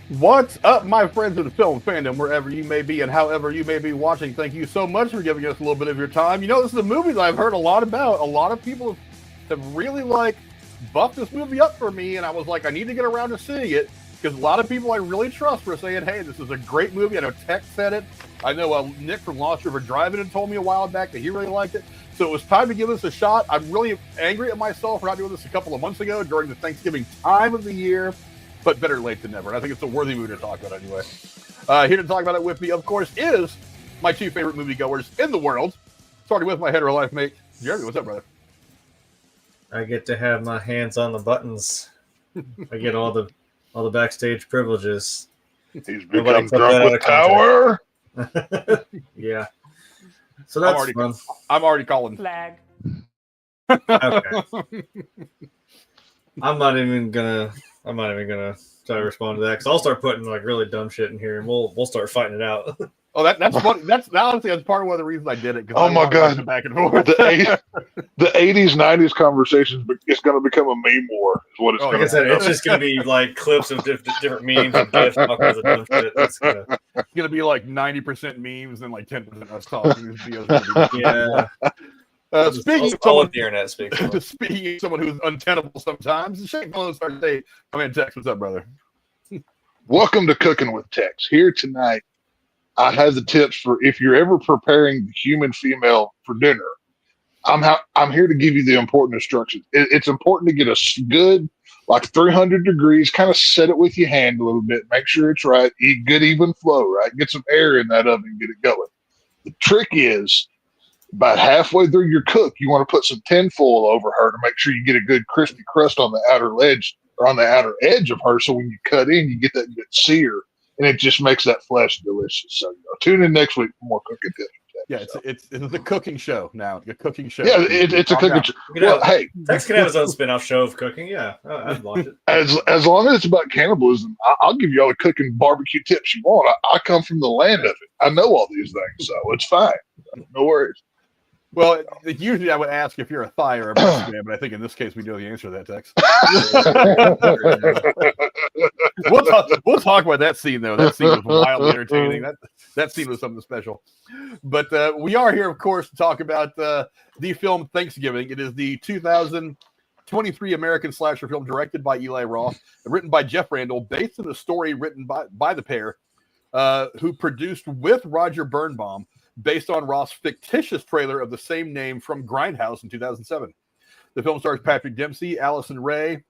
What's up, my friends of the film fandom, wherever you may be and however you may be watching? Thank you so much for giving us a little bit of your time. You know, this is a movie that I've heard a lot about. A lot of people have really buffed this movie up for me, and I was like, I need to get around to seeing it because a lot of people I really trust were saying, hey, this is a great movie. I know Tex said it. I know Nick from Lost River Driving had told me a while back that he really liked it. So it was time to give this a shot. I'm really angry at myself for not doing this a couple of months ago during the Thanksgiving time of the year. But better late than never. And I think it's a worthy movie to talk about anyway. Here to talk about it with me, of course, is my two favorite moviegoers in the world. Starting with my hetero life mate, Jeremy. What's up, brother? I get to have my hands on the buttons. I get all the backstage privileges. He's become drunk with power. Yeah. So that's fun. I'm already calling flag. Okay. I'm not even gonna try to respond to that because I'll start putting like really dumb shit in here and we'll start fighting it out. Oh, that's funny. That's honestly part of one of the reasons I did it. Oh my god, back and forth. the 80s, 90s conversations. It's going to become a meme war. Is what it's like going I said, it's just going to be like clips of different memes and gifs and all kinds of dumb shit. It's going to be like 90% memes and like 10% us talking. Yeah. Speaking of someone, the internet speaks. Speaking of someone who's untenable sometimes, Shane Bones started to say, "Come in, Tex. What's up, brother?" Welcome to Cooking with Tex. Here tonight, I have the tips for if you're ever preparing the human female for dinner. I'm here to give you the important instructions. It's important to get a good, like 300 degrees, kind of set it with your hand a little bit, make sure it's right, eat good even flow, right? Get some air in that oven, get it going. The trick is, about halfway through your cook, you want to put some tinfoil over her to make sure you get a good crispy crust on the outer ledge or on the outer edge of her. So when you cut in, you get that good sear, and it just makes that flesh delicious. So tune in next week for more cooking tips. Yeah, it's a cooking show now. A cooking show. Yeah, it's a cooking show. Well, hey, Tex can have his own spin-off show of cooking. Yeah, I'd watch it. As long as it's about cannibalism, I'll give you all the cooking barbecue tips you want. I come from the land of it. I know all these things, so it's fine. No worries. Well, usually I would ask if you're a thigh or a breast man, but I think in this case we know the answer to that, Tex. we'll talk about that scene, though. That scene was wildly entertaining. That scene was something special. But we are here, of course, to talk about the film Thanksgiving. It is the 2023 American slasher film directed by Eli Roth and written by Jeff Rendell, based on a story written by the pair, who produced with Roger Birnbaum, based on Roth's fictitious trailer of the same name from Grindhouse in 2007. The film stars Patrick Dempsey, Addison Rae,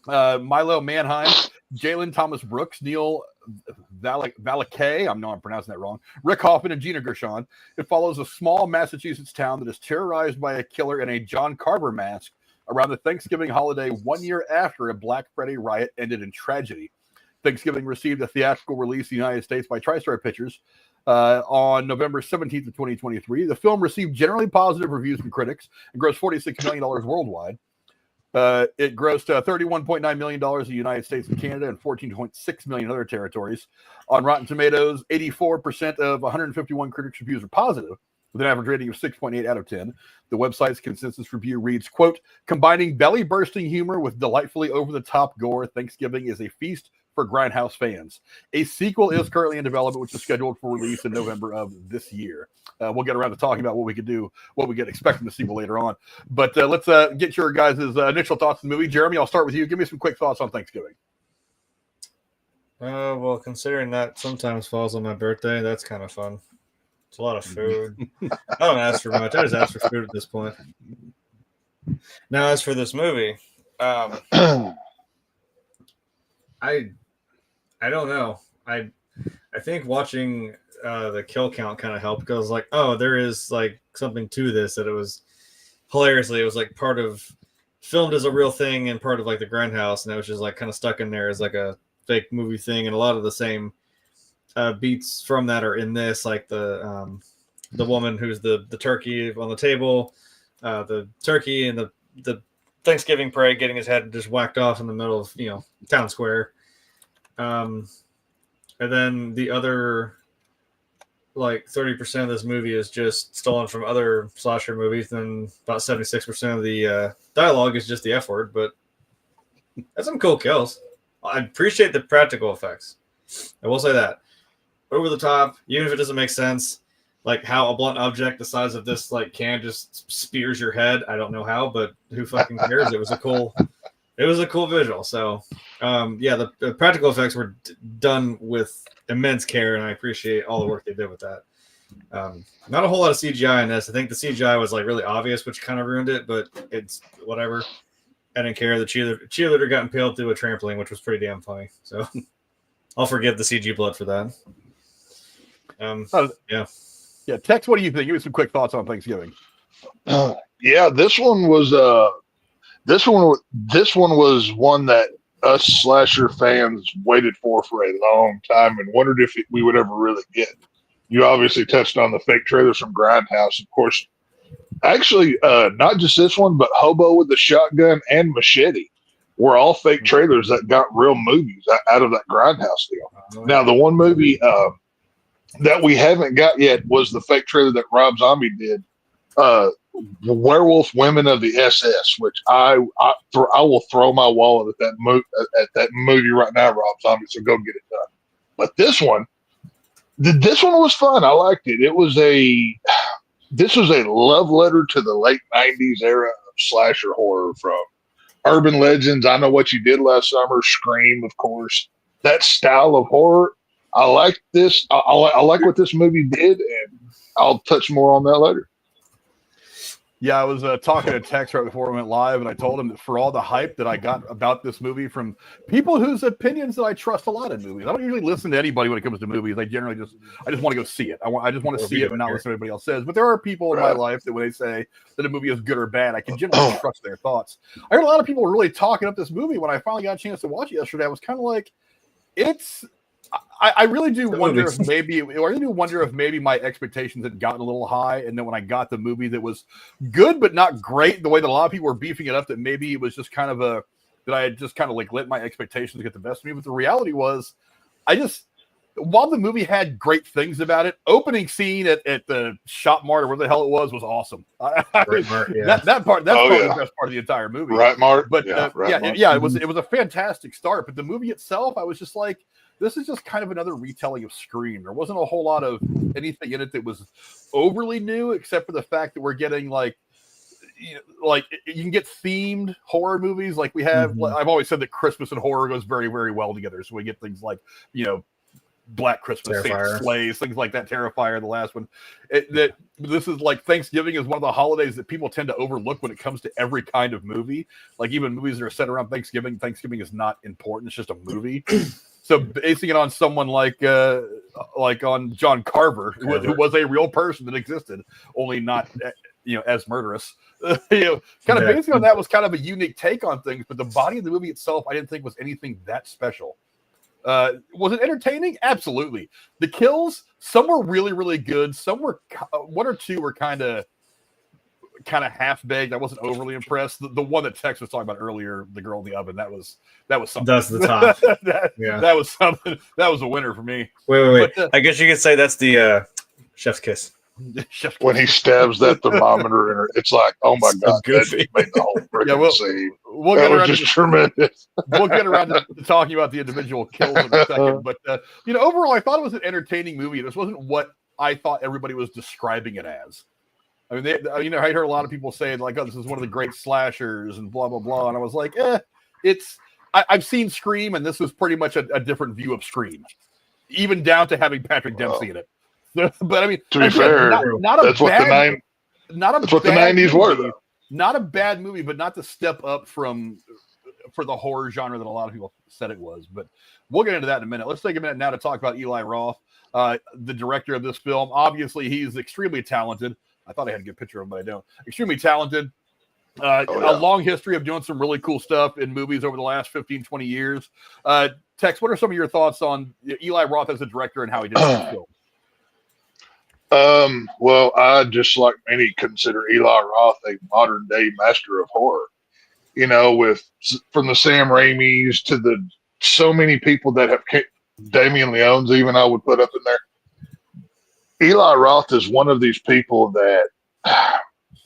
Milo Manheim, Jalen Thomas Brooks, Nell Verlaque, I'm pronouncing that wrong, Rick Hoffman, and Gina Gershon. It follows a small Massachusetts town that is terrorized by a killer in a John Carver mask around the Thanksgiving holiday 1 year after a Black Friday riot ended in tragedy. Thanksgiving received a theatrical release in the United States by TriStar Pictures on November 17th of 2023. The film received generally positive reviews from critics and grossed $46 million worldwide. It grossed $31.9 million in the United States and Canada and $14.6 million in other territories. On Rotten Tomatoes, 84% of 151 critics' reviews are positive, with an average rating of 6.8 out of 10. The website's consensus review reads, quote, "Combining belly-bursting humor with delightfully over-the-top gore, Thanksgiving is a feast for Grindhouse fans. A sequel is currently in development, which is scheduled for release in November of this year." We'll get around to talking about what we could do, what we get expecting the sequel later on. But let's get your guys' initial thoughts on the movie. Jeremy, I'll start with you. Give me some quick thoughts on Thanksgiving. Well, considering that sometimes falls on my birthday, that's kind of fun. It's a lot of food. I don't ask for much. I just ask for food at this point. Now, as for this movie, I don't know. I think watching the kill count kind of helped because like, oh, there is like something to this, that it was hilariously, it was like part of filmed as a real thing and part of like the Grindhouse, and it was just like kind of stuck in there as like a fake movie thing, and a lot of the same beats from that are in this, like the woman who's the turkey on the table, the turkey and the Thanksgiving parade getting his head just whacked off in the middle of town square. And then the other like 30% of this movie is just stolen from other slasher movies, and about 76% of the dialogue is just the F word, but that's some cool kills. I appreciate the practical effects. I will say that. Over the top, even if it doesn't make sense, like how a blunt object the size of this like can just spears your head. I don't know how, but who fucking cares? It was a cool visual. So, the practical effects were done with immense care, and I appreciate all the work they did with that. Not a whole lot of CGI in this. I think the CGI was like really obvious, which kind of ruined it, but it's whatever. I didn't care. The cheerleader got impaled through a trampoline, which was pretty damn funny. So I'll forgive the CG blood for that. Yeah, Tex, what do you think? Give me some quick thoughts on Thanksgiving. This one was one that us slasher fans waited for a long time and wondered if we would ever really get. You obviously touched on the fake trailers from Grindhouse, of course. Actually, not just this one, but Hobo with the Shotgun and Machete were all fake trailers that got real movies out of that Grindhouse deal. Now, the one movie that we haven't got yet was the fake trailer that Rob Zombie did, Werewolf Women of the SS, which I will throw my wallet at that movie right now, Rob Zombie. So go get it done. But this one was fun. I liked it. This was a love letter to the late '90s era of slasher horror, from Urban Legends, I Know What You Did Last Summer, Scream, of course. That style of horror, I like this. I like what this movie did, and I'll touch more on that later. Yeah, I was talking to Tex right before we went live, and I told him that for all the hype that I got about this movie from people whose opinions that I trust a lot in movies, I don't usually listen to anybody when it comes to movies. I generally just want to go see it. I just want to see it and not listen to what anybody else says. But there are people in my life that when they say that a movie is good or bad, I can generally trust their thoughts. I heard a lot of people really talking up this movie when I finally got a chance to watch it yesterday. I was kind of like, I really do wonder if maybe my expectations had gotten a little high, and then when I got the movie that was good but not great, the way that a lot of people were beefing it up, that maybe it was just kind of that I had just kind of like let my expectations get the best of me. But the reality was, while the movie had great things about it, opening scene at the Shop Mart or where the hell it was awesome. That's probably the best part of the entire movie. Right, Mart. But it was a fantastic start. But the movie itself, I was just like, this is just kind of another retelling of Scream. There wasn't a whole lot of anything in it that was overly new, except for the fact that we're getting like you can get themed horror movies like we have. Mm-hmm. I've always said that Christmas and horror goes very, very well together. So we get things like, Black Christmas, Saint Slays, things like that. Terrifier, the last one. This is like Thanksgiving is one of the holidays that people tend to overlook when it comes to every kind of movie. Like even movies that are set around Thanksgiving is not important. It's just a movie. So basing it on someone like on John Carver, who was a real person that existed, only not as murderous. Kind of basing on that was kind of a unique take on things. But the body of the movie itself, I didn't think was anything that special. Was it entertaining? Absolutely. The kills, some were really, really good. Some were one or two were kind of half-baked. I wasn't overly impressed. The one that Tex was talking about earlier, the girl in the oven, that was something. That's the top. That was something. That was a winner for me. Wait. But, I guess you could say that's the chef's kiss. When he stabs that thermometer in her, it's like, oh my god, that made the whole freaking scene. That was just tremendous. We'll get around to talking about the individual kills in a second, but overall, I thought it was an entertaining movie. This wasn't what I thought everybody was describing it as. I mean, I heard a lot of people saying like, "Oh, this is one of the great slashers," and blah blah blah, and I was like, I've seen Scream, and this was pretty much a different view of Scream, even down to having Patrick Dempsey in it. But I mean, to be fair, that's what the 90s were, though. Not a bad movie, but not the step up for the horror genre that a lot of people said it was. But we'll get into that in a minute. Let's take a minute now to talk about Eli Roth, the director of this film. Obviously, he's extremely talented. I thought I had a good picture of him, but I don't. Extremely talented. A long history of doing some really cool stuff in movies over the last 15, 20 years. Tex, what are some of your thoughts on Eli Roth as a director and how he did this film? Well, I just like many consider Eli Roth a modern day master of horror. From the Sam Raimis to the so many people that have Damien Leone's even I would put up in there. Eli Roth is one of these people that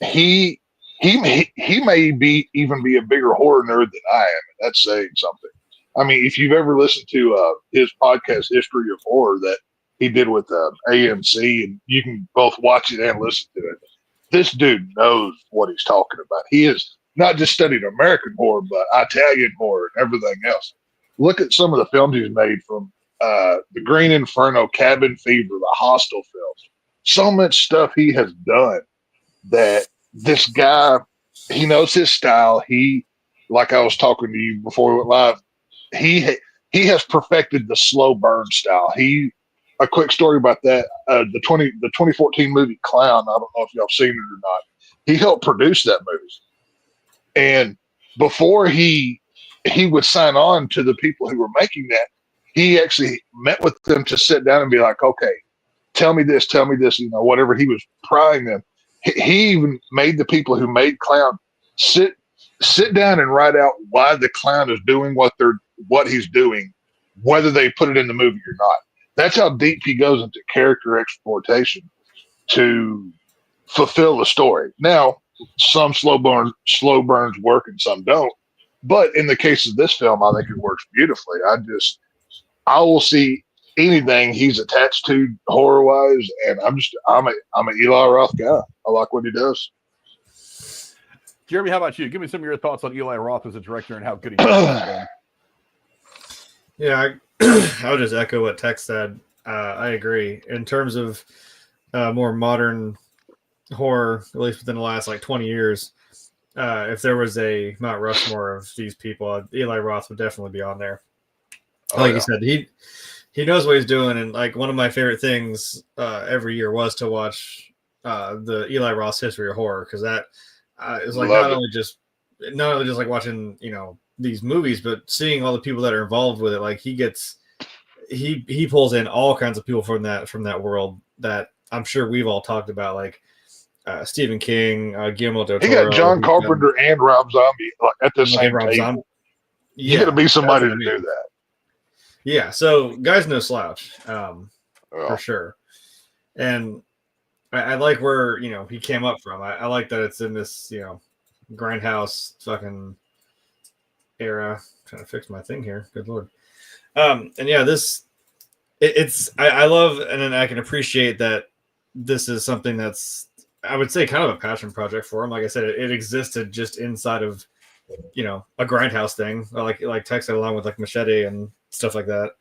he may even be a bigger horror nerd than I am, and that's saying something. I mean, if you've ever listened to his podcast, History of Horror, that he did with AMC, and you can both watch it and listen to it. This dude knows what he's talking about. He has not just studied American horror, but Italian horror and everything else. Look at some of the films he's made, from The Green Inferno, Cabin Fever, the Hostel films. So much stuff he has done that this guy, he knows his style. He, like I was talking to you before we went live, he has perfected the slow burn style. A quick story about that. The 2014 movie Clown. I don't know if y'all seen it or not. He helped produce that movie, and before he would sign on to the people who were making that, he actually met with them to sit down and be like, okay, tell me this, whatever he was prying them. He even made the people who made Clown sit down and write out why the clown is doing what he's doing, whether they put it in the movie or not. That's how deep he goes into character exploitation to fulfill the story. Now, some slow burns work and some don't. But in the case of this film, I think it works beautifully. I will see anything he's attached to horror wise, and I'm an Eli Roth guy. I like what he does. Jeremy, how about you? Give me some of your thoughts on Eli Roth as a director and how good he is. Yeah, I would just echo what Tex said. I agree. In terms of more modern horror, at least within the last 20 years, if there was a Mount Rushmore of these people, Eli Roth would definitely be on there. You said, he knows what he's doing, and one of my favorite things every year was to watch the Eli Roth's History of Horror, because that is not only just watching these movies, but seeing all the people that are involved with it. He pulls in all kinds of people from that world that I'm sure we've all talked about, Stephen King, Guillermo del Toro. He got John Carpenter and Rob Zombie at the same table. You got to be somebody to do that. Yeah, so guy's no slouch, for sure. And I like where he came up from. I like that it's in this Grindhouse fucking era. I'm trying to fix my thing here. Good Lord. And yeah, I love, and then I can appreciate that this is something that's, I would say, kind of a passion project for him. Like I said, it existed just inside of a Grindhouse thing, like Tex said, along with Machete and stuff like that.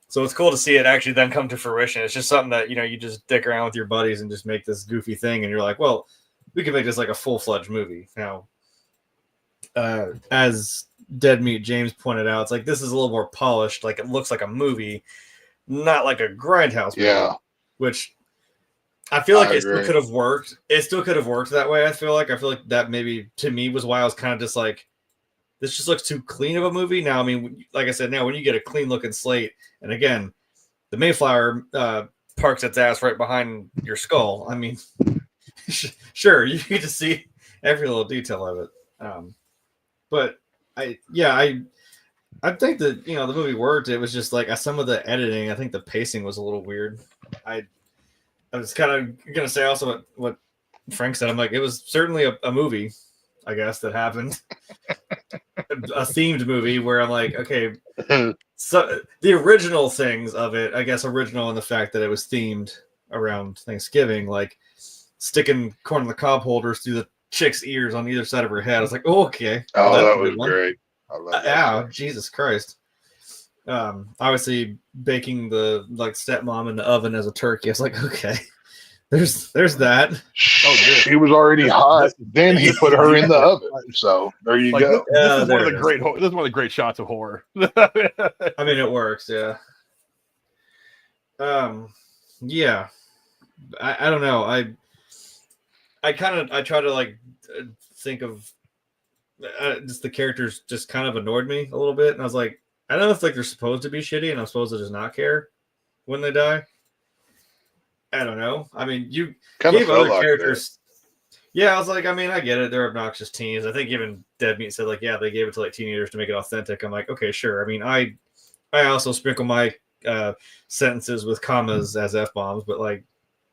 So it's cool to see it actually then come to fruition. It's just something that you just dick around with your buddies and just make this goofy thing, and you're like, well, we can make this a full-fledged movie. Now, as Dead Meat James pointed out, it's this is a little more polished. It looks like a movie, not like a Grindhouse movie. Yeah. Which I feel it still could have worked. It still could have worked that way. I feel like that maybe to me was why I was kind of just this just looks too clean of a movie. Now, I mean, like I said, now when you get a clean looking slate, and again, the Mayflower parks its ass right behind your skull. I mean, sure, you get to see every little detail of it. But I think that the movie worked. It was just some of the editing. I think the pacing was a little weird. I was kind of gonna say also what Frank said. I'm it was certainly a movie, I guess, that happened. A themed movie where I'm okay, so the original things of it, I guess, original in the fact that it was themed around Thanksgiving, sticking corn on the cob holders through the chick's ears on either side of her head. I was oh, that was great. I love that. Jesus Christ. Obviously baking the stepmom in the oven as a turkey. I was okay, there's that. She was already hot. Then he put her in the oven. So there you go. This is one of the great shots of horror. I mean, it works. Yeah. Yeah. I don't know. I try to think of just the characters just kind of annoyed me a little bit, and I was I don't know if they're supposed to be shitty and I'm supposed to just not care when they die. I don't know. I mean, you kind gave other characters. Yeah, I was I mean, I get it. They're obnoxious teens. I think even Dead Meat said yeah, they gave it to teenagers to make it authentic. I'm okay, sure. I mean, I also sprinkle my sentences with commas as F-bombs, but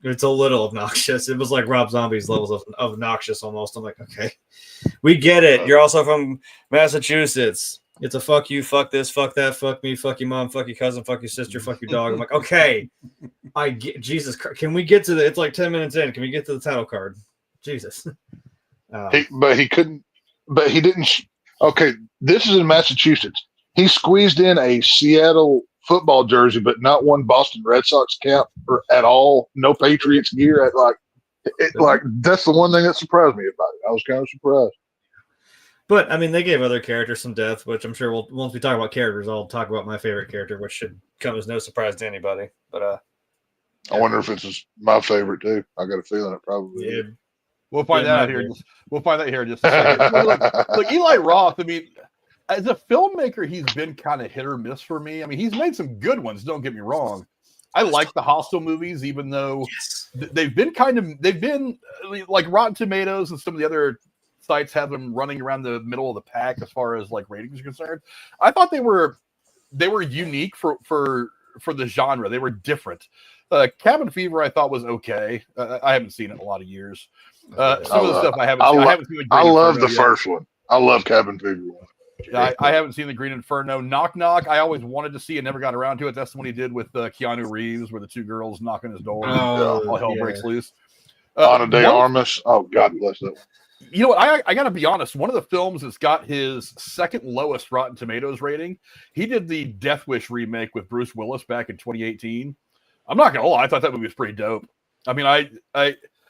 it's a little obnoxious. It was Rob Zombie's levels of obnoxious almost. I'm okay, we get it. You're also from Massachusetts. It's a fuck you, fuck this, fuck that, fuck me, fuck your mom, fuck your cousin, fuck your sister, fuck your dog. I'm like, okay, I get Jesus Christ. Can we get to the? It's like 10 minutes in. Can we get to the title card? Jesus. But he couldn't. But he didn't. Okay, this is in Massachusetts. He squeezed in a Seattle football jersey, but not one Boston Red Sox cap or at all. No Patriots gear. Like that's the one thing that surprised me about it. I was kind of surprised. But I mean, they gave other characters some death, which I'm sure once we talk about characters, I'll talk about my favorite character, which should come as no surprise to anybody. But I wonder if it's my favorite too. I got a feeling it probably is. We'll find that out here. We'll find that here in just a second. Look, Eli Roth. I mean, as a filmmaker, he's been kind of hit or miss for me. I mean, he's made some good ones. Don't get me wrong. I like the Hostel movies, even though they've been like Rotten Tomatoes and some of the other sites have them running around the middle of the pack as far as like ratings are concerned. I thought they were unique for the genre. They were different. Cabin Fever I thought was okay. I haven't seen it in a lot of years. Some of the stuff I haven't seen. I love the first one. I love Cabin Fever. I haven't seen the Green Inferno. Knock Knock, I always wanted to see and never got around to it. That's the one he did with Keanu Reeves, where the two girls knock on his door and all hell breaks loose. Ana de Armas. Oh, God bless that one. You know what? I got to be honest. One of the films that's got his second lowest Rotten Tomatoes rating. He did the Death Wish remake with Bruce Willis back in 2018. I'm not gonna lie. I thought that movie was pretty dope. I mean, I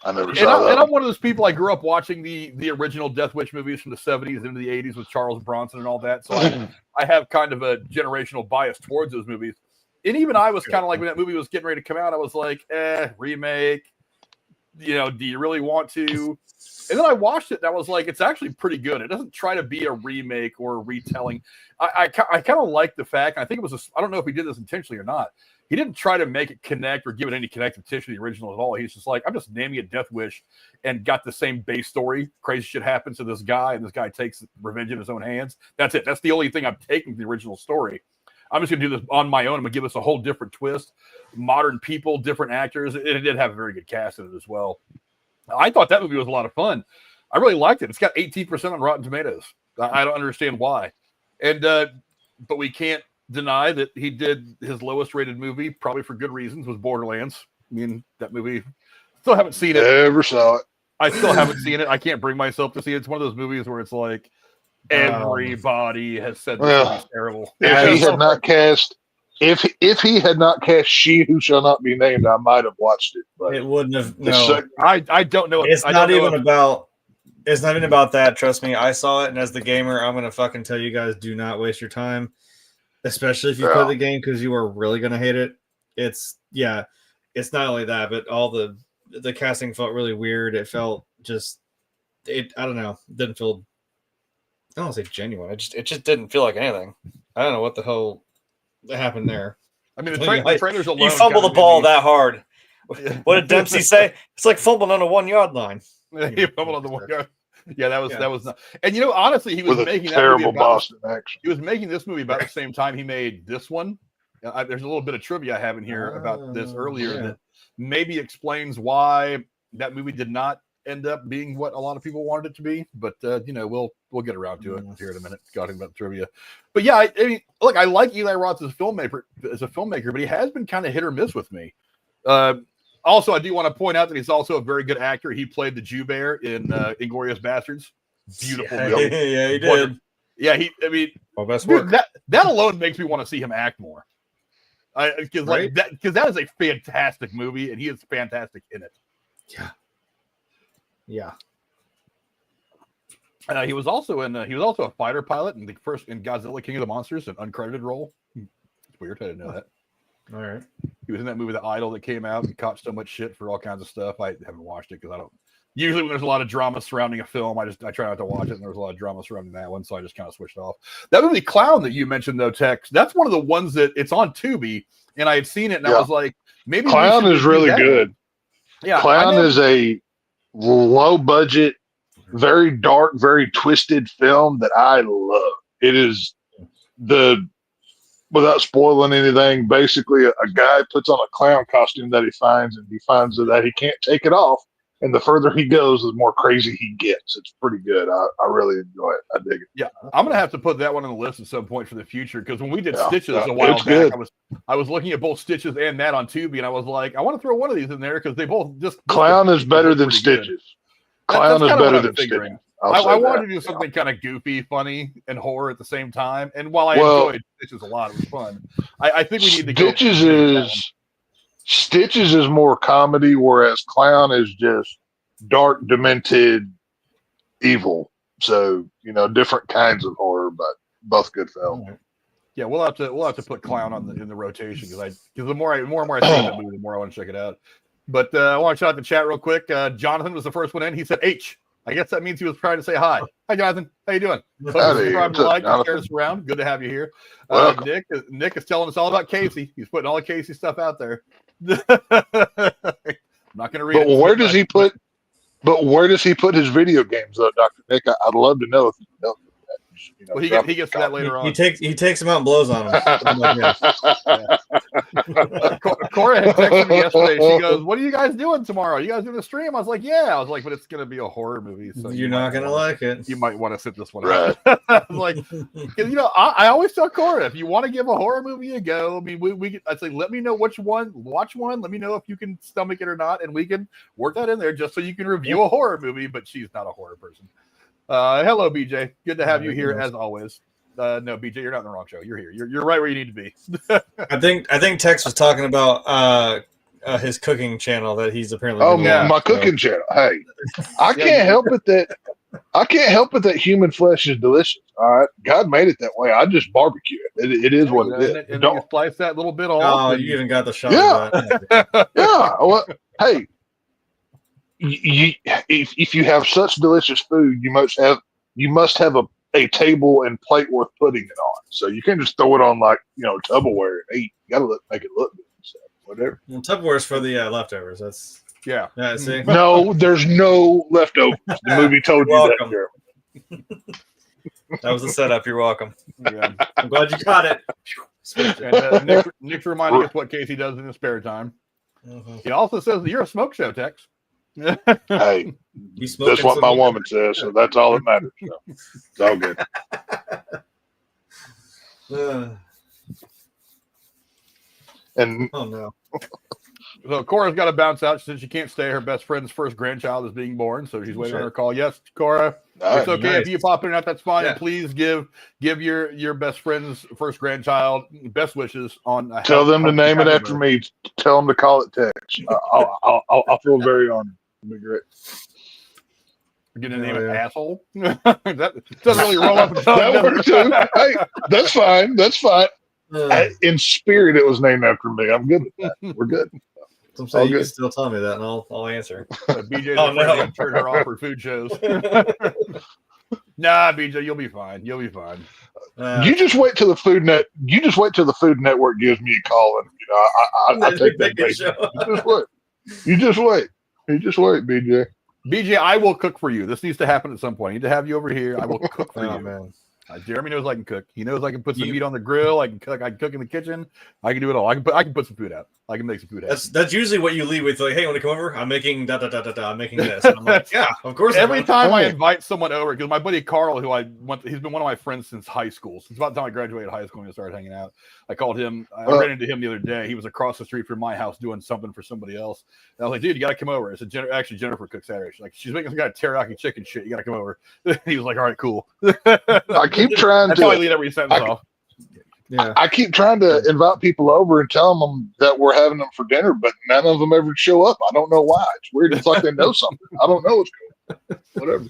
never saw that. And I'm one of those people. I grew up watching the original Death Wish movies from the 70s into the 80s with Charles Bronson and all that. So I have kind of a generational bias towards those movies. And even I was kind of like when that movie was getting ready to come out. I was like, remake. You know, do you really want to? And then I watched it and I was like, it's actually pretty good. It doesn't try to be a remake or a retelling. I kind of like the fact, I think it was, I don't know if he did this intentionally or not. He didn't try to make it connect or give it any connective tissue to the original at all. He's just like, I'm just naming it Death Wish and got the same base story. Crazy shit happens to this guy and this guy takes revenge in his own hands. That's it. That's the only thing I'm taking from the original story. I'm just going to do this on my own. I'm going to give us a whole different twist. Modern people, different actors. It did have a very good cast in it as well. I thought that movie was a lot of fun. I really liked it. It's got 18% on Rotten Tomatoes. I don't understand why. And but we can't deny that he did his lowest rated movie, probably for good reasons, was Borderlands. I mean, that movie, still haven't seen it. Never saw it. I still haven't seen it. I can't bring myself to see it. It's one of those movies where it's like everybody has said this movie's terrible. If he had not cast, if he had not cast She Who Shall Not Be Named, I might have watched it. But it wouldn't have. No, I don't know. It's not even about. It's not even about that. Trust me, I saw it, and as the gamer, I'm gonna fucking tell you guys: do not waste your time, especially if you play the game, because you are really gonna hate it. It's not only that, but all the casting felt really weird. It felt I don't know, didn't feel. I don't want to say genuine. It just didn't feel like anything. I don't know what the hell happened there. I mean, the trailers alone. You fumble the ball that hard. What did Dempsey say? It's like fumbling on a 1 yard line. He fumbled on the 1 yard. Yeah, that was not. And you know, honestly, he was making terrible Boston action. He was making this movie about the same time he made this one. There's a little bit of trivia I have in here about this earlier that maybe explains why that movie did not end up being what a lot of people wanted it to be. But you know, we'll get around to it here in a minute. Talking about trivia, but yeah, I mean, look, I like Eli Roth as a filmmaker, but he has been kind of hit or miss with me. Also, I do want to point out that he's also a very good actor. He played the Jew Bear in Inglourious Bastards. Beautiful. Yeah, he did. Yeah, best work. That alone makes me want to see him act more. Because that is a fantastic movie, and he is fantastic in it. Yeah. He was also a fighter pilot in Godzilla King of the Monsters, an uncredited role. It's weird. I didn't know that. All right. He was in that movie The Idol that came out and caught so much shit for all kinds of stuff. I haven't watched it because I don't. Usually when there's a lot of drama surrounding a film, I try not to watch it, and there was a lot of drama surrounding that one, so I just kind of switched off. That movie Clown that you mentioned though, Tex, that's one of the ones that it's on Tubi, and I had seen it, and I was like, maybe Clown is really good. Yeah, Clown is a low budget, very dark, very twisted film that I love. It is without spoiling anything, basically a guy puts on a clown costume that he finds, and he finds that he can't take it off and the further he goes, the more crazy he gets. It's pretty good. I really enjoy it. I dig it. Yeah, I'm gonna have to put that one on the list at some point for the future because when we did Yeah, Stitches yeah, a while it's back, good. I was looking at both Stitches and that on Tubi, and I was like, I want to throw one of these in there because they both just Clown is better than pretty good. Stitches. That's Clown is kind of what better I'm than figuring. Stitches. I wanted to do something kind of goofy, funny, and horror at the same time. And while I enjoyed Stitches a lot, it was fun. I think we need to go. Stitches is more comedy, whereas Clown is just dark, demented, evil. So different kinds of horror, but both good films. Yeah, we'll have to put Clown in the rotation because the more and more I see that movie, the more I want to check it out. But I want to shout out the chat real quick. Jonathan was the first one in. He said H. I guess that means he was trying to say hi. Hi, Jonathan. How you doing? Subscribe, like, and share us around. Good to have you here. Nick is telling us all about Casey. He's putting all the Casey stuff out there. I'm not going to read it. But where does he put? But where does he put his video games, though, Dr. Nick? I'd love to know if you know. Well, he gets to that later on. He takes them out and blows on them. Cora had texted me yesterday. She goes, "What are you guys doing tomorrow? You guys doing a stream?" I was like, "Yeah." I was like, "But it's going to be a horror movie, so you're not going to like it. You might want to sit this one out." I was like, because I always tell Cora, if you want to give a horror movie a go, I mean, I'd say let me know which one, watch one. Let me know if you can stomach it or not, and we can work that in there just so you can review a horror movie. But she's not a horror person. Hello, BJ. Good to have you here as always. No, BJ, you're not in the wrong show. You're here. You're right where you need to be. I think Tex was talking about his cooking channel that he's apparently. Oh, my cooking channel. Hey, I can't help it that human flesh is delicious. All right, God made it that way. I just barbecue it. It is what it is. And you slice that little bit off. Oh, you even got the shot. Yeah, yeah. Well, hey. If you have such delicious food, you must have a table and plate worth putting it on. So you can't just throw it on Tupperware and eat. You got to make it look good. So whatever. Well, Tupperware's for the leftovers. That's yeah. See? No, there's no leftovers. The movie told you that, Jeremy. That was the setup. You're welcome. Yeah. I'm glad you got it. And, Nick's reminding us what Casey does in his spare time. Mm-hmm. He also says that you're a smoke show, Tex. Hey, that's what my woman says, so that's all that matters. So it's all good. And oh no. So Cora's got to bounce out since she can't stay. Her best friend's first grandchild is being born, so she's waiting on her call. Yes, Cora, it's okay if you pop in and out. That's fine. Yeah. And please give your best friend's first grandchild best wishes on. Tell them to name it after me. Tell them to call it Tex. I'll feel very honored. It'll be great. We're gonna name it asshole. That doesn't really roll off the tongue. That works too. Hey, that's fine. That's fine. In spirit, it was named after me. I'm good with that. We're good. I'm saying you can still tell me that, and I'll answer. BJ's no. Turn her off for food shows. Nah, BJ, you'll be fine. You'll be fine. You just wait till the Food Network gives me a call, and I take that bait. You just wait. You just wait, BJ. BJ, I will cook for you. This needs to happen at some point. I need to have you over here. I will cook for you, man. Jeremy knows I can cook. He knows I can put some meat on the grill. I can cook. I can cook in the kitchen. I can do it all. I can put some food out. I can make some food out. That's usually what you lead with. Like, hey, want to come over? I'm making I'm making this. And I'm like, yeah, of course. Every time I invite someone over, because my buddy Carl, he's been one of my friends since high school. Since about the time I graduated high school and we started hanging out. I called him. I ran into him the other day. He was across the street from my house doing something for somebody else. And I was like, dude, you got to come over. I said, actually, Jennifer cooks Saturday. She's making some kind of teriyaki chicken shit. You got to come over. He was like, all right, cool. I keep trying to lead every sentence off. Yeah, I keep trying to invite people over and tell them that we're having them for dinner, but none of them ever show up. I don't know why. It's weird. It's like they know something. I don't know what's going on. Whatever.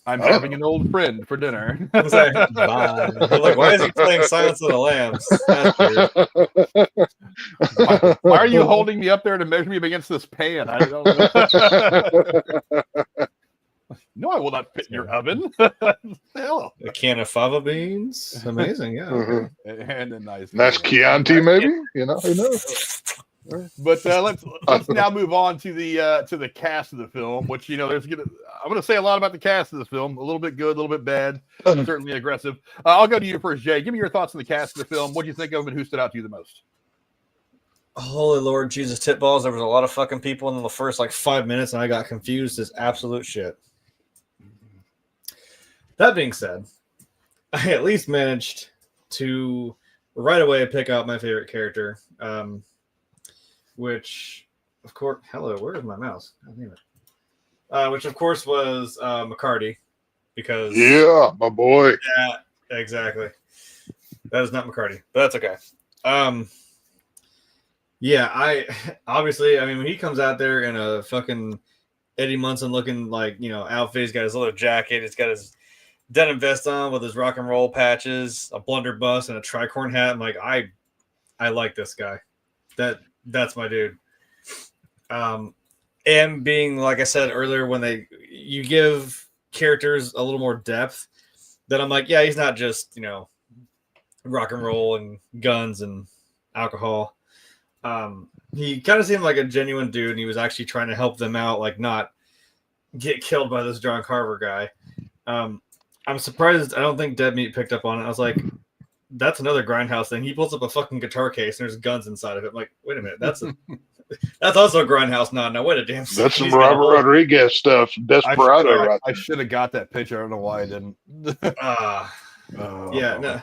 I'm having an old friend for dinner. Like, why is he playing Silence of the Lambs? Why are you holding me up there to measure me against this pan? I don't know. No, I will not fit in your oven. Hell. A can of fava beans. Amazing, yeah. Mm-hmm. And a nice Chianti, maybe. Who knows? But let's now move on to the cast of the film, which I'm going to say a lot about the cast of this film. A little bit good, a little bit bad, certainly aggressive. I'll go to you first, Jay. Give me your thoughts on the cast of the film. What do you think of it, and who stood out to you the most? Holy Lord Jesus titballs, there was a lot of fucking people in the first like 5 minutes, and I got confused as absolute shit. That being said, I at least managed to right away pick out my favorite character, which, of course, hello, where is my mouse? God damn it. Which, of course, was McCarty, because... Yeah, my boy. Yeah, exactly. That is not McCarty, but that's okay. Yeah, when he comes out there in a fucking Eddie Munson looking like, outfit, he's got his leather jacket, he's got his denim vest on with his rock and roll patches, a blunderbuss, and a tricorn hat. I'm like, I like this guy. That's my dude. And being, like I said earlier, when you give characters a little more depth, then I'm like, yeah, he's not just, rock and roll and guns and alcohol. He kind of seemed like a genuine dude, and he was actually trying to help them out, like not get killed by this John Carver guy. I'm surprised. I don't think Dead Meat picked up on it. I was like, that's another Grindhouse thing. He pulls up a fucking guitar case and there's guns inside of it. I'm like, wait a minute, that's also a Grindhouse nod. Now wait a damn second. That's some Robert Rodriguez stuff. Desperado, I should have got that picture. I don't know why I didn't. Yeah, no.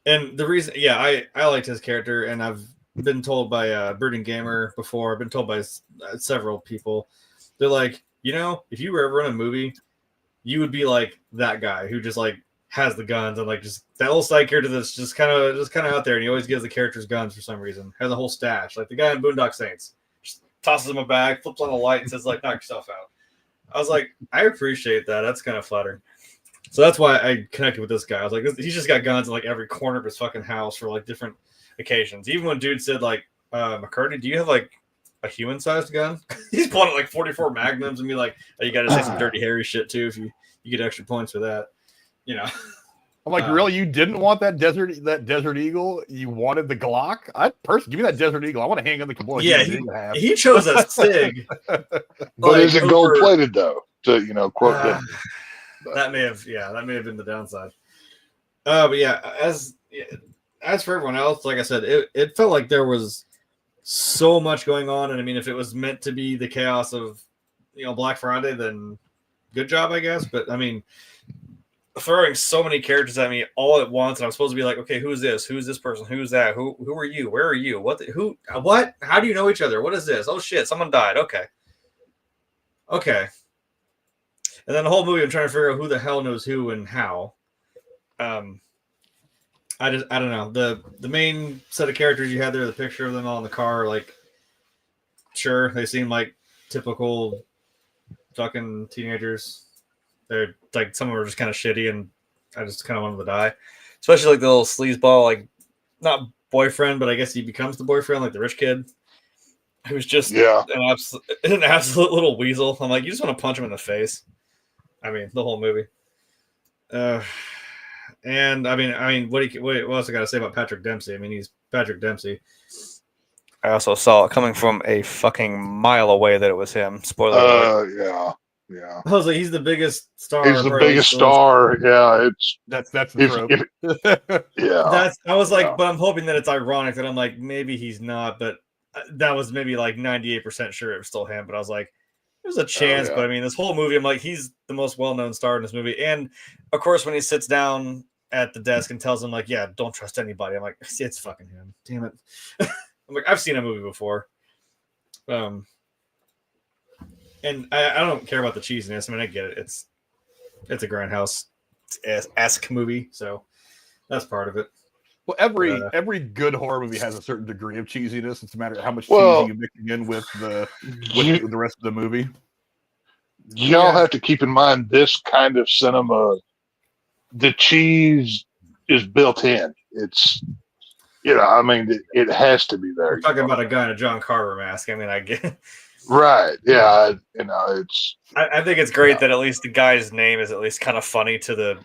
And the reason, I liked his character, and I've been told by Brooding Gamer before. I've been told by several people. They're like, if you were ever in a movie, you would be like that guy who just like has the guns and like just that little side character that's just kind of out there, and he always gives the characters guns for some reason. Has a whole stash, like the guy in Boondock Saints. Just tosses him a bag, flips on the light, and says like, "Knock yourself out." I was like, I appreciate that. That's kind of flattering. So that's why I connected with this guy. I was like, he's just got guns in like every corner of his fucking house for like different occasions. Even when dude said like, McCarty, do you have like a human-sized gun? He's pulling out like 44 magnums and be like, oh, you got to say some Dirty Harry shit too if you get extra points for that. I'm like, really? You didn't want that Desert Eagle? You wanted the Glock? Give me that Desert Eagle. I want to hang on the Kabul. Yeah, he chose a SIG. But is it gold plated though? To quote them. That may have been the downside. But yeah, as for everyone else, like I said, it felt like there was so much going on, and I mean, if it was meant to be the chaos of Black Friday, then good job, I guess. But I mean, throwing so many characters at me all at once, and I'm supposed to be like, okay, who's this? Who's this person? Who's that? Who are you? Where are you? What? What? How do you know each other? What is this? Oh shit, someone died. Okay. And then the whole movie, I'm trying to figure out who the hell knows who and how. I don't know. The main set of characters you had there, the picture of them all in the car, like, sure, they seem like typical fucking teenagers. They're like, some of them are just kind of shitty, and I just kind of want them to die. Especially like the little sleazeball, like, not boyfriend, but I guess he becomes the boyfriend, like the rich kid, who's just an absolute little weasel. I'm like, you just want to punch him in the face. I mean, the whole movie. And I mean, what else I got to say about Patrick Dempsey? I mean, he's Patrick Dempsey. I also saw it coming from a fucking mile away that it was him. Spoiler alert. Yeah. I was like, he's the biggest star. He's the biggest star. Yeah, that's the trope. Yeah. I was like, but I'm hoping that it's ironic that I'm like, maybe he's not, but that was maybe like 98% sure it was still him. But I was like, there's a chance. But I mean, this whole movie, I'm like, he's the most well-known star in this movie. And of course, when he sits down at the desk and tells him like, yeah, don't trust anybody, I'm like, it's fucking him. Damn it. I'm like, I've seen a movie before. And I don't care about the cheesiness. I mean, I get it. It's a Grindhouse-esque movie, so that's part of it. Well, every good horror movie has a certain degree of cheesiness. It's a matter of how much cheesy you mix in with the rest of the movie. Y'all have to keep in mind this kind of cinema. The cheese is built in. It's I mean, it has to be there. We're talking about a guy in a John Carver mask. I mean, I get right. Yeah, it's. I think it's great that at least the guy's name is at least kind of funny to the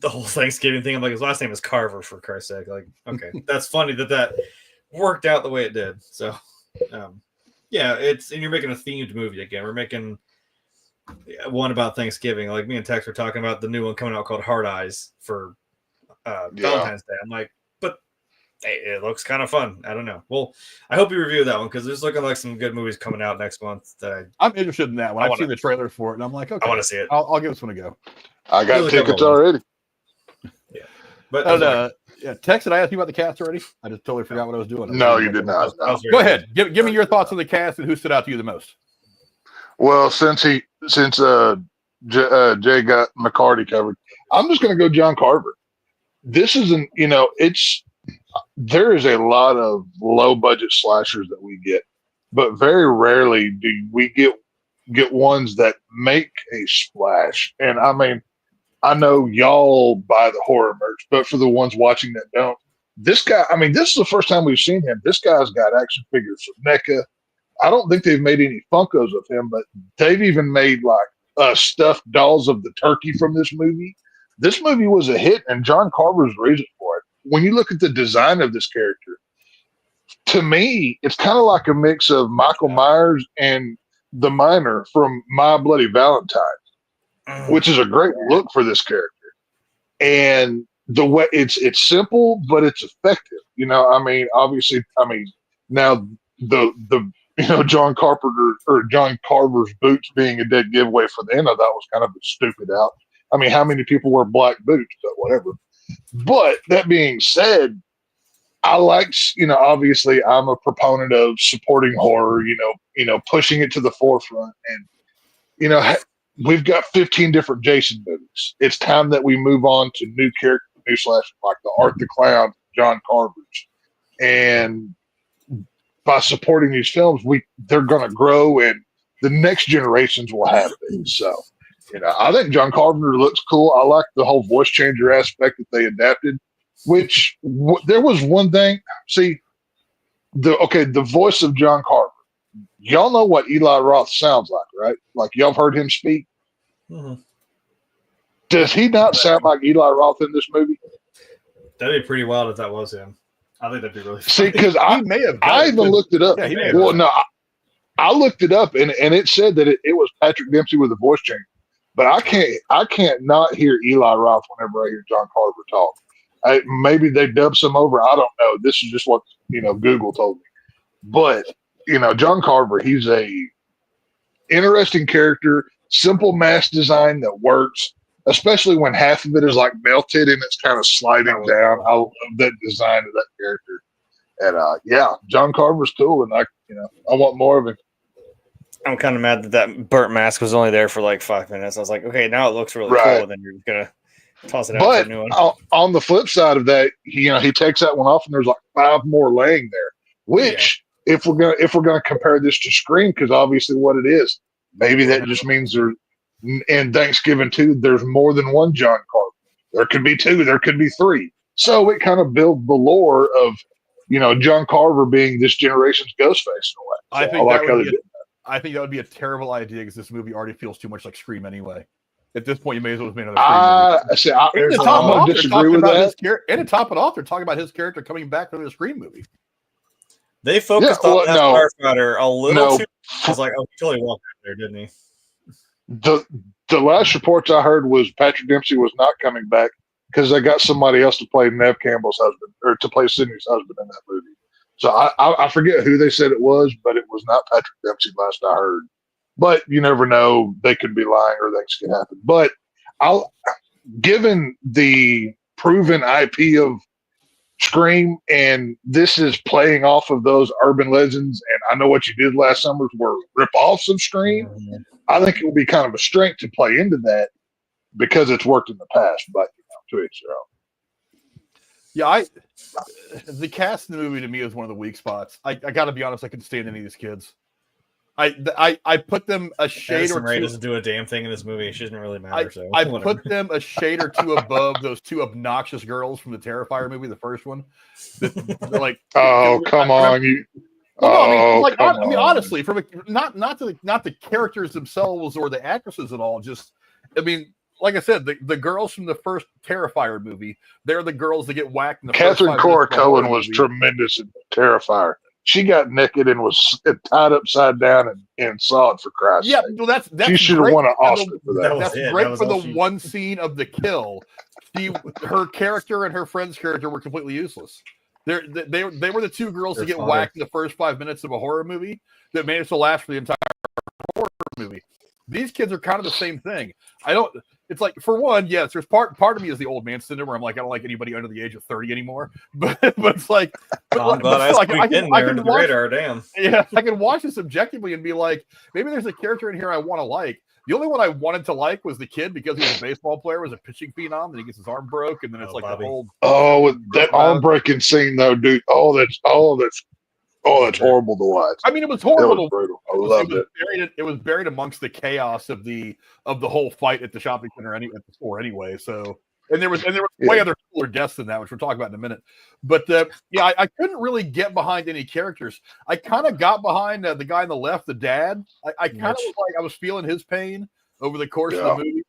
the whole Thanksgiving thing. I'm like, his last name is Carver, for Christ's sake. Like, okay, that's funny that worked out the way it did. So, yeah, and you're making a themed movie again. We're making one about Thanksgiving. Like me and Tex were talking about the new one coming out called Hard Eyes for Valentine's Day. I'm like, but it looks kind of fun. I don't know. Well, I hope you review that one because there's looking like some good movies coming out next month. I'm interested in that one. I've seen the trailer for it, and I'm like, okay, I want to see it. I'll give this one a go. I got tickets already. Yeah, but Tex, did I ask you about the cast already? I just totally forgot what I was doing. No, you did not. No. Go ahead. Give me your thoughts on the cast and who stood out to you the most. Well, since Jay got McCarty covered, I'm just going to go John Carver. This isn't, there is a lot of low budget slashers that we get, but very rarely do we get ones that make a splash. And I mean, I know y'all buy the horror merch, but for the ones watching that don't, this guy, I mean, this is the first time we've seen him. This guy's got action figures from NECA. I don't think they've made any Funkos of him, but they've even made like stuffed dolls of the turkey from this movie. This movie was a hit, and John Carver's the reason for it. When you look at the design of this character, to me, it's kind of like a mix of Michael Myers and the Miner from My Bloody Valentine, which is a great look for this character. And the way it's simple, but it's effective. I mean, obviously, now the John Carver's boots being a dead giveaway for the end of that was kind of a stupid out. I mean, how many people wear black boots? But whatever. But that being said, I like, obviously I'm a proponent of supporting horror, pushing it to the forefront. And, we've got 15 different Jason movies. It's time that we move on to new characters, new slashers like the Art the Clown, John Carver's. And by supporting these films, they're going to grow and the next generations will have these. So, I think John Carpenter looks cool. I like the whole voice changer aspect that they adapted, which there was one thing. See, the voice of John Carver. Y'all know what Eli Roth sounds like, right? Like y'all have heard him speak. Mm-hmm. Does he not sound like Eli Roth in this movie? That'd be pretty wild if that was him. I think that'd be really funny. See, because I even looked it up. Yeah, he may have well, no, I looked it up and it said that it was Patrick Dempsey with a voice change. But I can't not hear Eli Roth whenever I hear John Carver talk. Maybe they dubbed some over. I don't know. This is just what Google told me. But John Carver, he's a interesting character, simple mask design that works, especially when half of it is like melted and it's kind of sliding down. I love that design of that character. And John Carver's cool, and I want more of him. I'm kind of mad that burnt mask was only there for like 5 minutes. I was like, okay, now it looks really cool, and then you're just gonna toss it out for a new one. On the flip side of that, he takes that one off, and there's like 5 more laying there. Which, if we're gonna compare this to Scream, because obviously what it is, maybe that just means in Thanksgiving too, there's more than one John Carver. There could be 2, there could be 3. So it kind of builds the lore of John Carver being this generation's Ghostface in a way. So I think that would be a terrible idea because this movie already feels too much like Scream anyway. At this point, you may as well have made another Scream movie. I'm going to disagree with that. And to top it off, they're talking about his character coming back for the Scream movie. They focused on that firefighter a little too. I was like, oh, he totally walked out there, didn't he? The last reports I heard was Patrick Dempsey was not coming back because they got somebody else to play Neve Campbell's husband or to play Sydney's husband in that movie. So I forget who they said it was, but it was not Patrick Dempsey last I heard. But you never know. They could be lying or things can happen. But given the proven IP of Scream, and this is playing off of those urban legends, and I Know What You Did Last Summer were rip-offs of Scream, I think it will be kind of a strength to play into that because it's worked in the past, but to each their own. Yeah, the cast in the movie to me is one of the weak spots. I got to be honest, I couldn't stand any of these kids. I put them a shade Addison or Rae two. Doesn't do a damn thing in this movie. She doesn't really matter. I put them a shade or two above those 2 obnoxious girls from the Terrifier movie, the first one. Like, come on, you. Well, no, I mean, honestly, from not the characters themselves or the actresses at all. Just, I mean, like I said, the girls from the first Terrifier movie, they're the girls that get whacked. In the Catherine Cora Cohen was tremendous in Terrifier. She got naked and was tied upside down and saw it for Christ's sake. Yeah, well, that's she should have won an Oscar for that. That's great for the one scene of the kill. Her character and her friend's character were completely useless. They were the two girls Their to get father. whacked in the first 5 minutes of a horror movie that managed to last for the entire horror movie. These kids are kind of the same thing. It's like, for one, yes, there's part of me is the old man syndrome where I'm like, I don't like anybody under the age of 30 anymore. But it's like, I'm glad I squeaked in there under the radar. Damn. Yeah, I can watch this objectively and be like, maybe there's a character in here I want to like. The only one I wanted to like was the kid because he was a baseball player, was a pitching phenom, and he gets his arm broke, and then it's Bobby. the whole. Oh, that arm breaking scene though, dude. That's horrible to watch. I mean, it was horrible. It was brutal. I loved it. It was buried amongst the chaos of the whole fight at the shopping center, at the store anyway. So, and there was way other cooler deaths than that, which we'll talk about in a minute. But I couldn't really get behind any characters. I kind of got behind the guy on the left, the dad. I kind of was like, I was feeling his pain over the course of the movie.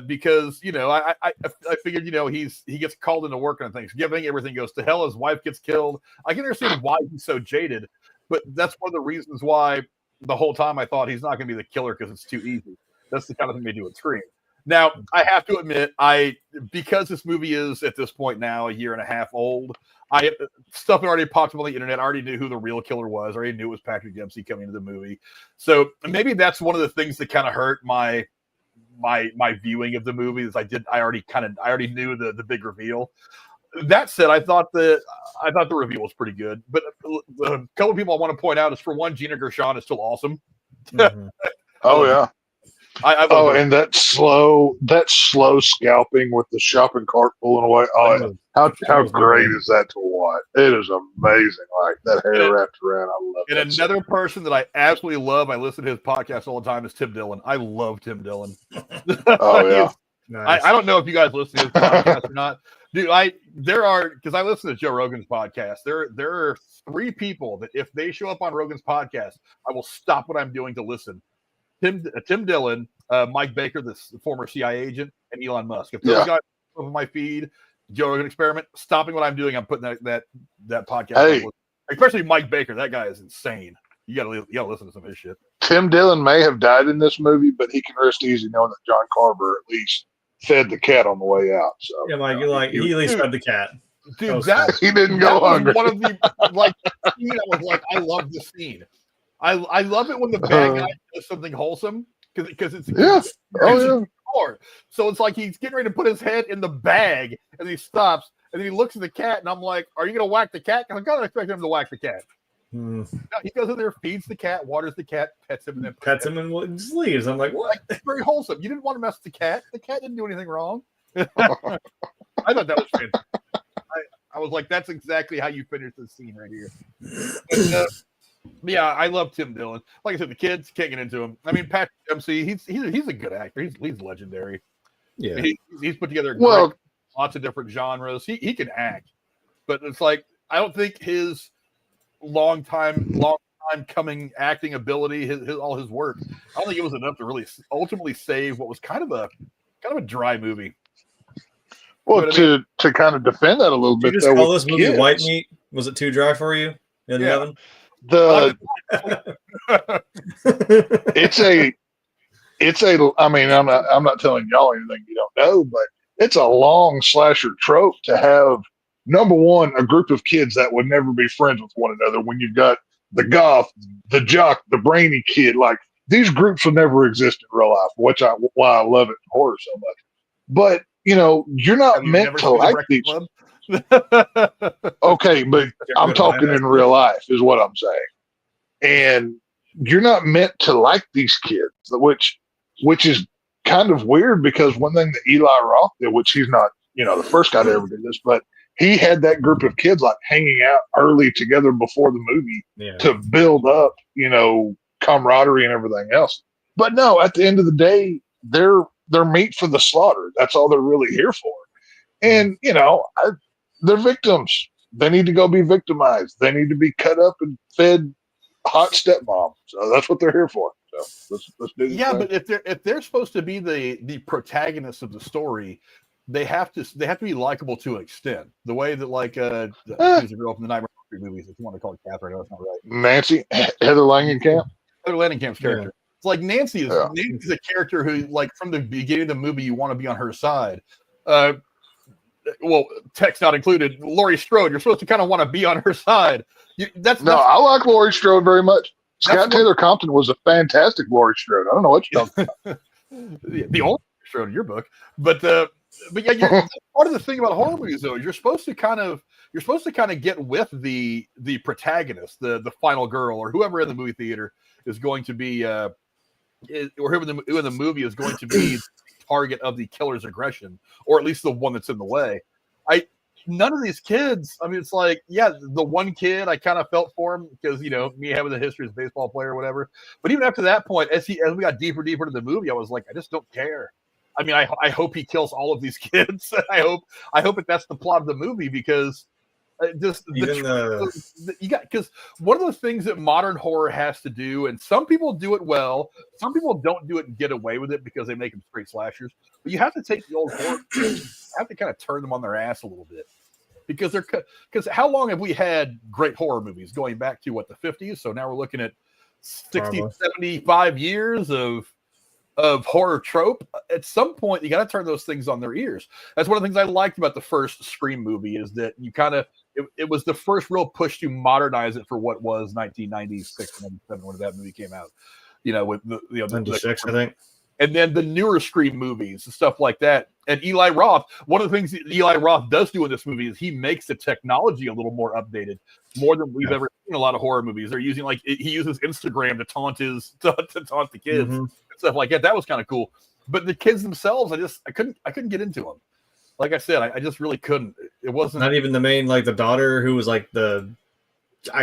Because I figured he gets called into work on Thanksgiving, everything goes to hell, his wife gets killed. I can understand why he's so jaded, but that's one of the reasons why the whole time I thought he's not going to be the killer because it's too easy. That's the kind of thing they do at Scream. Now I have to admit, because this movie is at this point now a year and a half old, stuff had already popped up on the internet. I already knew who the real killer was. I already knew it was Patrick Dempsey coming into the movie. So maybe that's one of the things that kind of hurt my viewing of the movie is I already knew the big reveal. That said, I thought the reveal was pretty good. But a couple of people I want to point out is, for one, Gina Gershon is still awesome. Mm-hmm. Oh yeah. And that slow scalping with the shopping cart pulling away. Oh, how great is that to watch? It is amazing. Like that hair wrapped around. I love it. And another person that I absolutely love, I listen to his podcast all the time, is Tim Dillon. I love Tim Dillon. Oh yeah. Nice. I don't know if you guys listen to his podcast or not. Dude, because I listen to Joe Rogan's podcast. There are 3 people that if they show up on Rogan's podcast, I will stop what I'm doing to listen. Tim Dillon, Mike Baker, the former CIA agent, and Elon Musk. If those guys are on my feed, Joe Rogan Experiment, stopping what I'm doing, I'm putting that podcast. Hey. Especially Mike Baker. That guy is insane. You gotta listen to some of his shit. Tim Dillon may have died in this movie, but he can rest easy knowing that John Carver at least fed the cat on the way out. So he at least fed the cat. Dude, he didn't go hungry. One of the scene I was like, I love this scene. I love it when the bad guy does something wholesome because it's so it's like he's getting ready to put his head in the bag and he stops and then he looks at the cat and I'm like, are you gonna whack the cat? I'm kind of expecting him to whack the cat. No, he goes in there, feeds the cat, waters the cat, pets him, and then pets him and just leaves. I'm like, what? It's very wholesome. You didn't want to mess with the cat. The cat didn't do anything wrong. I thought that was fantastic. I was like, that's exactly how you finish this scene right here. Yeah, I love Tim Dillon. Like I said, the kids can't get into him. I mean, Patrick Dempsey, he's a good actor. He's legendary. Yeah, he's put together lots of different genres. He can act, but it's like I don't think his long time coming acting ability, all his work, I don't think it was enough to really ultimately save what was kind of a dry movie. Well, to kind of defend that a little bit, you just call this movie white meat? Was it too dry for you in the oven? It's a. I mean, I'm not telling y'all anything you don't know, but it's a long slasher trope to have. Number one, a group of kids that would never be friends with one another. When you've got the goth, the jock, the brainy kid, like these groups will never exist in real life. Why I love it in horror so much. But you're not meant to like these. Okay, but I'm talking in real life is what I'm saying. And you're not meant to like these kids, which is kind of weird because one thing that Eli Roth did, which he's not, the first guy to ever do this, but he had that group of kids like hanging out early together before the movie to build up, camaraderie and everything else. But no, at the end of the day, they're meat for the slaughter. That's all they're really here for. And, they're victims. They need to go be victimized. They need to be cut up and fed hot stepmom. So that's what they're here for. So let's do this. Yeah, but if they're supposed to be the protagonists of the story, they have to be likable to an extent. The way that who's a girl from the Nightmare on Elm Street movies, if you want to call it Catherine, that's not right. Nancy, Heather Langenkamp. Heather Langenkamp's character. Yeah. It's like Nancy's a character who, like, from the beginning of the movie, you want to be on her side. well, text not included. Laurie Strode, you're supposed to kind of want to be on her side. I like Laurie Strode very much. Scott Taylor Compton was a fantastic Laurie Strode. I don't know what you're talking about. The only Strode in your book, but yeah, part of the thing about horror movies though is you're supposed to kind of get with the protagonist, the final girl, or whoever in the movie theater is going to be, or whoever in the movie is going to be the target of the killer's aggression, or at least the one that's in the way. None of these kids, I mean, it's like, yeah, the one kid I kind of felt for him because, me having the history as a baseball player or whatever. But even after that point, as we got deeper into the movie, I was like, I just don't care. I mean, I hope he kills all of these kids. I hope that's the plot of the movie, because because one of the things that modern horror has to do, and some people do it well, some people don't do it and get away with it because they make them straight slashers. But you have to take the old horror, you have to kind of turn them on their ass a little bit, because how long have we had great horror movies going back to the 50s? So now we're looking at 60, 75 years of horror trope. At some point, you got to turn those things on their ears. That's one of the things I liked about the first Scream movie, is that you kind of, it was the first real push to modernize it for what was 1996, 97 when that movie came out. With the 96, I think. And then the newer Scream movies and stuff like that. And Eli Roth, one of the things that Eli Roth does do in this movie is he makes the technology a little more updated, more than we've ever seen in a lot of horror movies. They're using, he uses Instagram to taunt the kids, and stuff like that. That was kind of cool. But the kids themselves, I couldn't get into them. Like I said, I just really couldn't. It wasn't not even the main, the daughter, who was I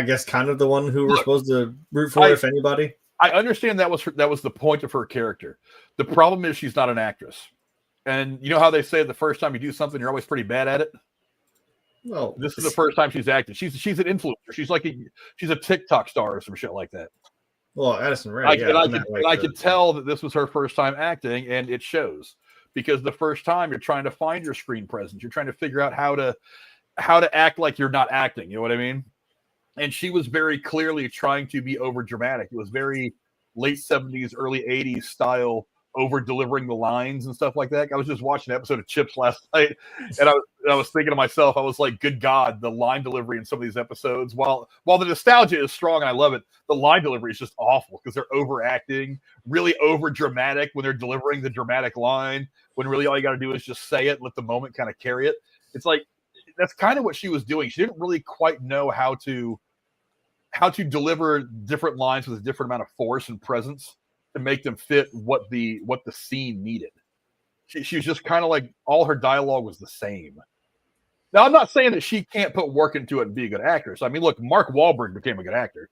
guess kind of the one who we're supposed to root for, if anybody. I understand that was the point of her character. The problem is she's not an actress. And you know how they say the first time you do something, you're always pretty bad at it? Well, this is the first time she's acted. She's an influencer. She's she's a TikTok star or some shit like that. Well, Addison Rae. I could tell that this was her first time acting, and it shows. Because the first time you're trying to find your screen presence, you're trying to figure out how to act like you're not acting. You know what I mean? And she was very clearly trying to be over dramatic. It was very late 70s, early 80s style, over delivering the lines and stuff like that. I was just watching an episode of Chips last night, and I was thinking to myself, I was like, good God, the line delivery in some of these episodes, while the nostalgia is strong and I love it, the line delivery is just awful because they're overacting, really over dramatic when they're delivering the dramatic line, when really all you got to do is just say it and let the moment kind of carry it. It's like, that's kind of what she was doing. She didn't really quite know how to deliver different lines with a different amount of force and presence to make them fit what the scene needed. She was just kind of like, all her dialogue was the same. Now, I'm not saying that she can't put work into it and be a good actress. I mean, look, Mark Wahlberg became a good actor.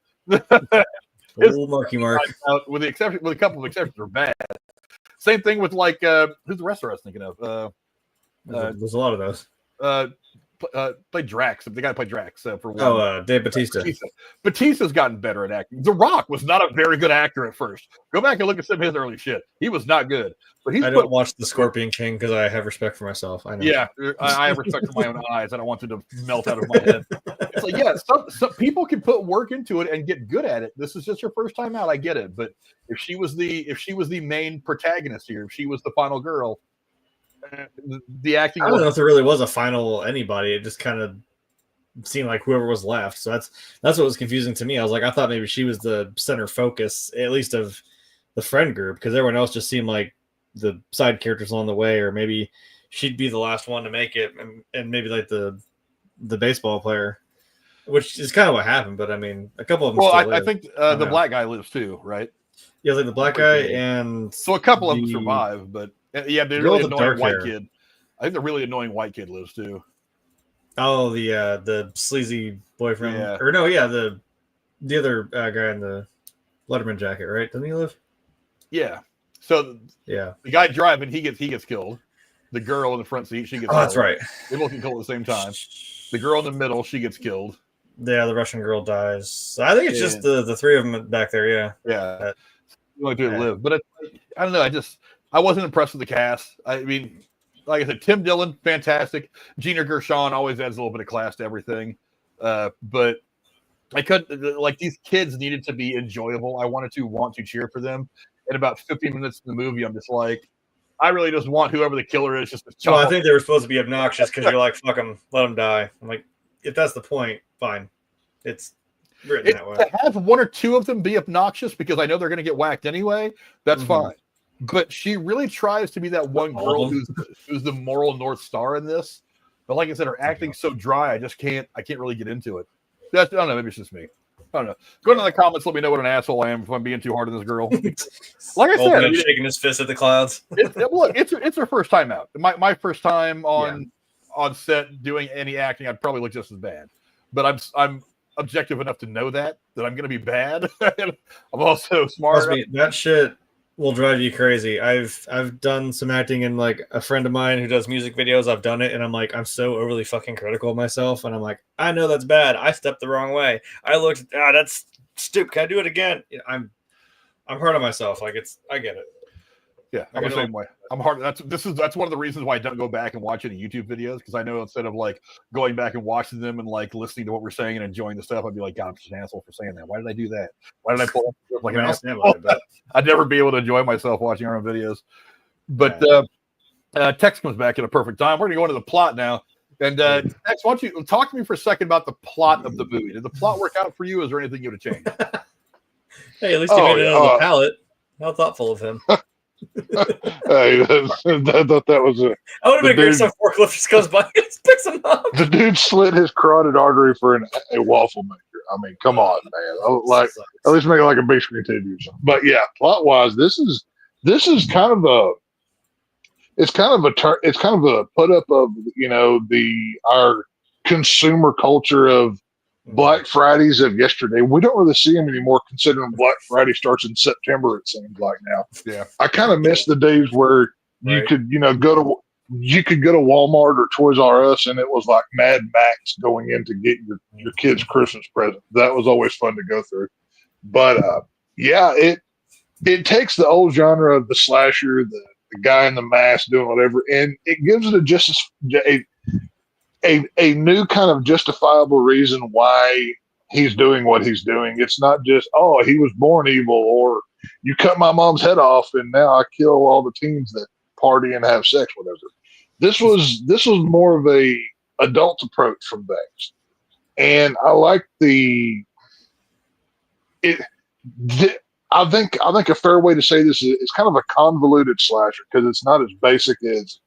Marky Mark. With a couple of exceptions, are bad. Same thing with who's the wrestler I was thinking of? There's a lot of those. Played Drax. The guy played Drax for one. Dave Bautista. Batista's gotten better at acting. The Rock was not a very good actor at first. Go back and look at some of his early shit. He was not good. But I don't watch The Scorpion King because I have respect for myself. I know. Yeah, I have respect for my own eyes. I don't want them to melt out of my head. It's like, yeah, some people can put work into it and get good at it. This is just her first time out. I get it. But if she was the main protagonist here, if she was the final girl, the acting. I don't know if there really was a final anybody. It just kind of seemed like whoever was left. So that's what was confusing to me. I was like, I thought maybe she was the center focus, at least of the friend group, because everyone else just seemed like the side characters along the way, or maybe she'd be the last one to make it, and maybe like the baseball player, which is kind of what happened. But I mean, a couple of them. Well, I think the black guy lives too, right? Yeah, like the black guy, and so a couple of them survive, but. Yeah, the really annoying white kid. I think the really annoying white kid lives too. Oh, the sleazy boyfriend. Yeah. Or no, yeah, the other guy in the Letterman jacket, right? Doesn't he live? Yeah. So yeah, the guy driving, he gets killed. The girl in the front seat, she gets killed. That's right. They both get killed at the same time. The girl in the middle, she gets killed. Yeah, the Russian girl dies. So I think it's just the three of them back there. Yeah. Yeah. The only two that live. But I don't know. I wasn't impressed with the cast. I mean, like I said, Tim Dillon, fantastic. Gina Gershon always adds a little bit of class to everything. But I couldn't, these kids needed to be enjoyable. I wanted to want to cheer for them. And about 15 minutes in the movie, I'm just like, I really just want whoever the killer is just to chop. Well, I think they were supposed to be obnoxious because you're like, fuck them, let them die. I'm like, if that's the point, fine. It's written that way. To have one or two of them be obnoxious because I know they're going to get whacked anyway, that's fine. But she really tries to be that one girl who's the moral North Star in this. But like I said, her acting's so dry, I can't really get into it. I don't know, maybe it's just me. I don't know. Go into the comments, let me know what an asshole I am if I'm being too hard on this girl. Like I said, shaking his fist at the clouds. It's her first time out. My first time on set doing any acting, I'd probably look just as bad. But I'm objective enough to know that I'm going to be bad. I'm also smart. That shit will drive you crazy. I've done some acting in like a friend of mine who does music videos. I've done it, and I'm like, I'm so overly fucking critical of myself, and I'm like, I know that's bad. I stepped the wrong way. I looked. That's stupid. Can I do it again? I'm hard on myself. Like I get it. Yeah, I'm the same way. I'm hard. That's one of the reasons why I don't go back and watch any YouTube videos, because I know instead of like going back and watching them and like listening to what we're saying and enjoying the stuff, I'd be like, God, I'm just an asshole for saying that. Why did I do that? Why did I pull up like an asshole? I'd never be able to enjoy myself watching our own videos. But Tex comes back at a perfect time. We're gonna go into the plot now. And Tex, why don't you talk to me for a second about the plot of the movie? Did the plot work out for you? Is there anything you would have changed? Hey, at least he made it on the palette. How thoughtful of him. Hey, I thought that was a. I would have been great if some forklift just goes by and just picks him up. The dude slit his carotid artery for a waffle maker. I mean, come on, man. Like, at least make it like a big screen TV or something. But yeah, plot wise, this is kind of a. It's kind of a put up of our consumer culture of Black Fridays of yesterday. We don't really see them anymore, considering Black Friday starts in September. It seems like now. Yeah, I kind of miss the days where you could go to Walmart or Toys R Us, and it was like Mad Max going in to get your kids' Christmas present. That was always fun to go through. But it takes the old genre of the slasher, the guy in the mask doing whatever, and it gives it a new kind of justifiable reason why he's doing what he's doing. It's not just, oh, he was born evil, or you cut my mom's head off and now I kill all the teens that party and have sex, whatever. This was more of a adult approach from things. And I like I think a fair way to say this is it's kind of a convoluted slasher, because it's not as basic as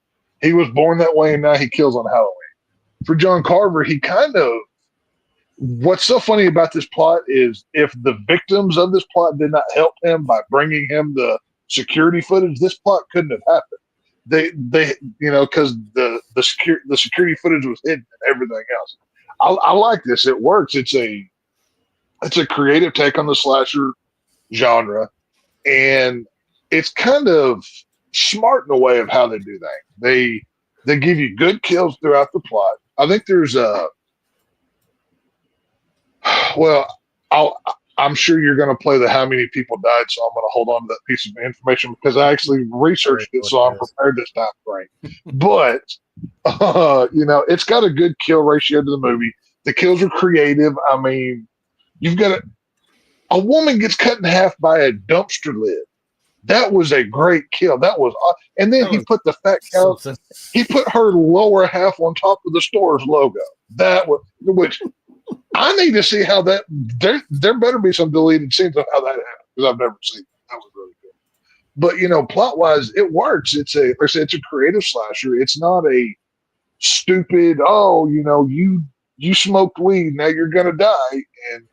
he was born that way and now he kills on Halloween. For John Carver, what's so funny about this plot is if the victims of this plot did not help him by bringing him the security footage, this plot couldn't have happened. They because the security footage was hidden and everything else. I like this. It works. It's a creative take on the slasher genre, and it's kind of smart in a way of how they do that. They give you good kills throughout the plot. I think there's I'm sure you're going to play the how many people died, so I'm going to hold on to that piece of information because I actually researched it, so I'm prepared this time frame. But it's got a good kill ratio to the movie. The kills are creative. I mean, you've got a woman gets cut in half by a dumpster lid. That was a great kill. That was, and then he put the fat cow. He put her lower half on top of the store's logo. That was, which I need to see how that. There better be some deleted scenes of how that happened, because I've never seen it. That was really good. But plot wise, it works. It's a creative slasher. It's not a stupid. You smoked weed, now you're gonna die, and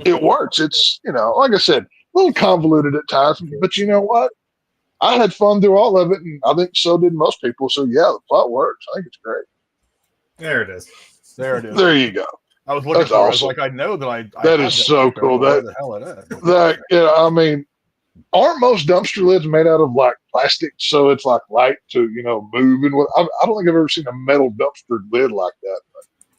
it works. It's like I said, a little convoluted at times, but you know what? I had fun through all of it, and I think so did most people. So yeah, the plot works. I think it's great. There it is. There it is. There you go. I was looking That's for it. awesome. I was like, I know that I that is so cool. I mean, aren't most dumpster lids made out of like plastic, so it's like light to move? And I don't think I've ever seen a metal dumpster lid like that.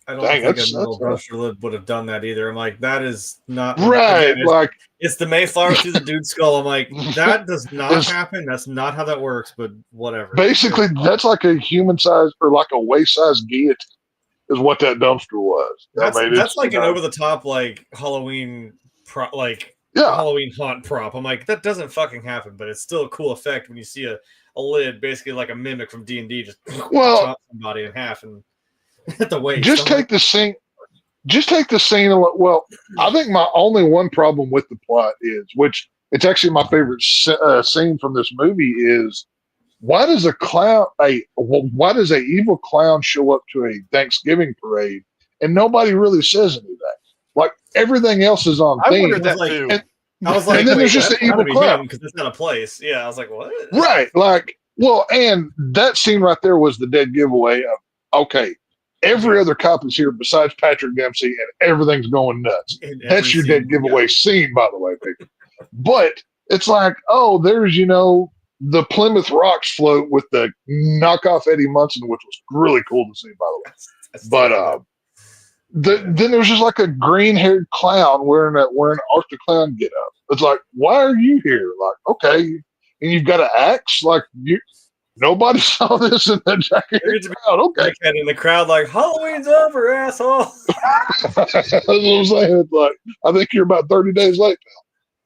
I don't think a metal dumpster lid would have done that either. I'm like, that is not right. Again, it's the Mayflower through the dude's skull. I'm like, that does not happen. That's not how that works. But whatever. Basically, that's like a human size or like a waist size guillotine is what that dumpster was. That's like an over the top like Halloween Halloween haunt prop. I'm like, that doesn't fucking happen, but it's still a cool effect when you see a a lid, basically like a mimic from D&D, just Well, chop somebody in half and at the waist. just take the scene. Just take the scene. Well, I think my only one problem with the plot is, which it's actually my favorite scene from this movie, is why does why does a evil clown show up to a Thanksgiving parade and nobody really says anything? Like everything else is on I theme. wondered that too. I was like, and then wait, there's just that's the evil gotta be clown because it's not a place. Yeah, I was like, what? right? Like, well, and that scene right there was the dead giveaway of okay. Every other cop is here besides Patrick Dempsey, and everything's going nuts. That's your dead giveaway scene, by the way, people. But it's like, oh, there's, the Plymouth Rocks float with the knockoff Eddie Munson, which was really cool to see, by the way. But then there's just like a green-haired clown wearing Arthur Clown get up. It's like, why are you here? Like, okay, and you've got an axe? Like, nobody saw this in the jacket crowd. Okay. In the crowd, like, Halloween's over, asshole. That's what I'm saying. It's like, I think you're about 30 days late now.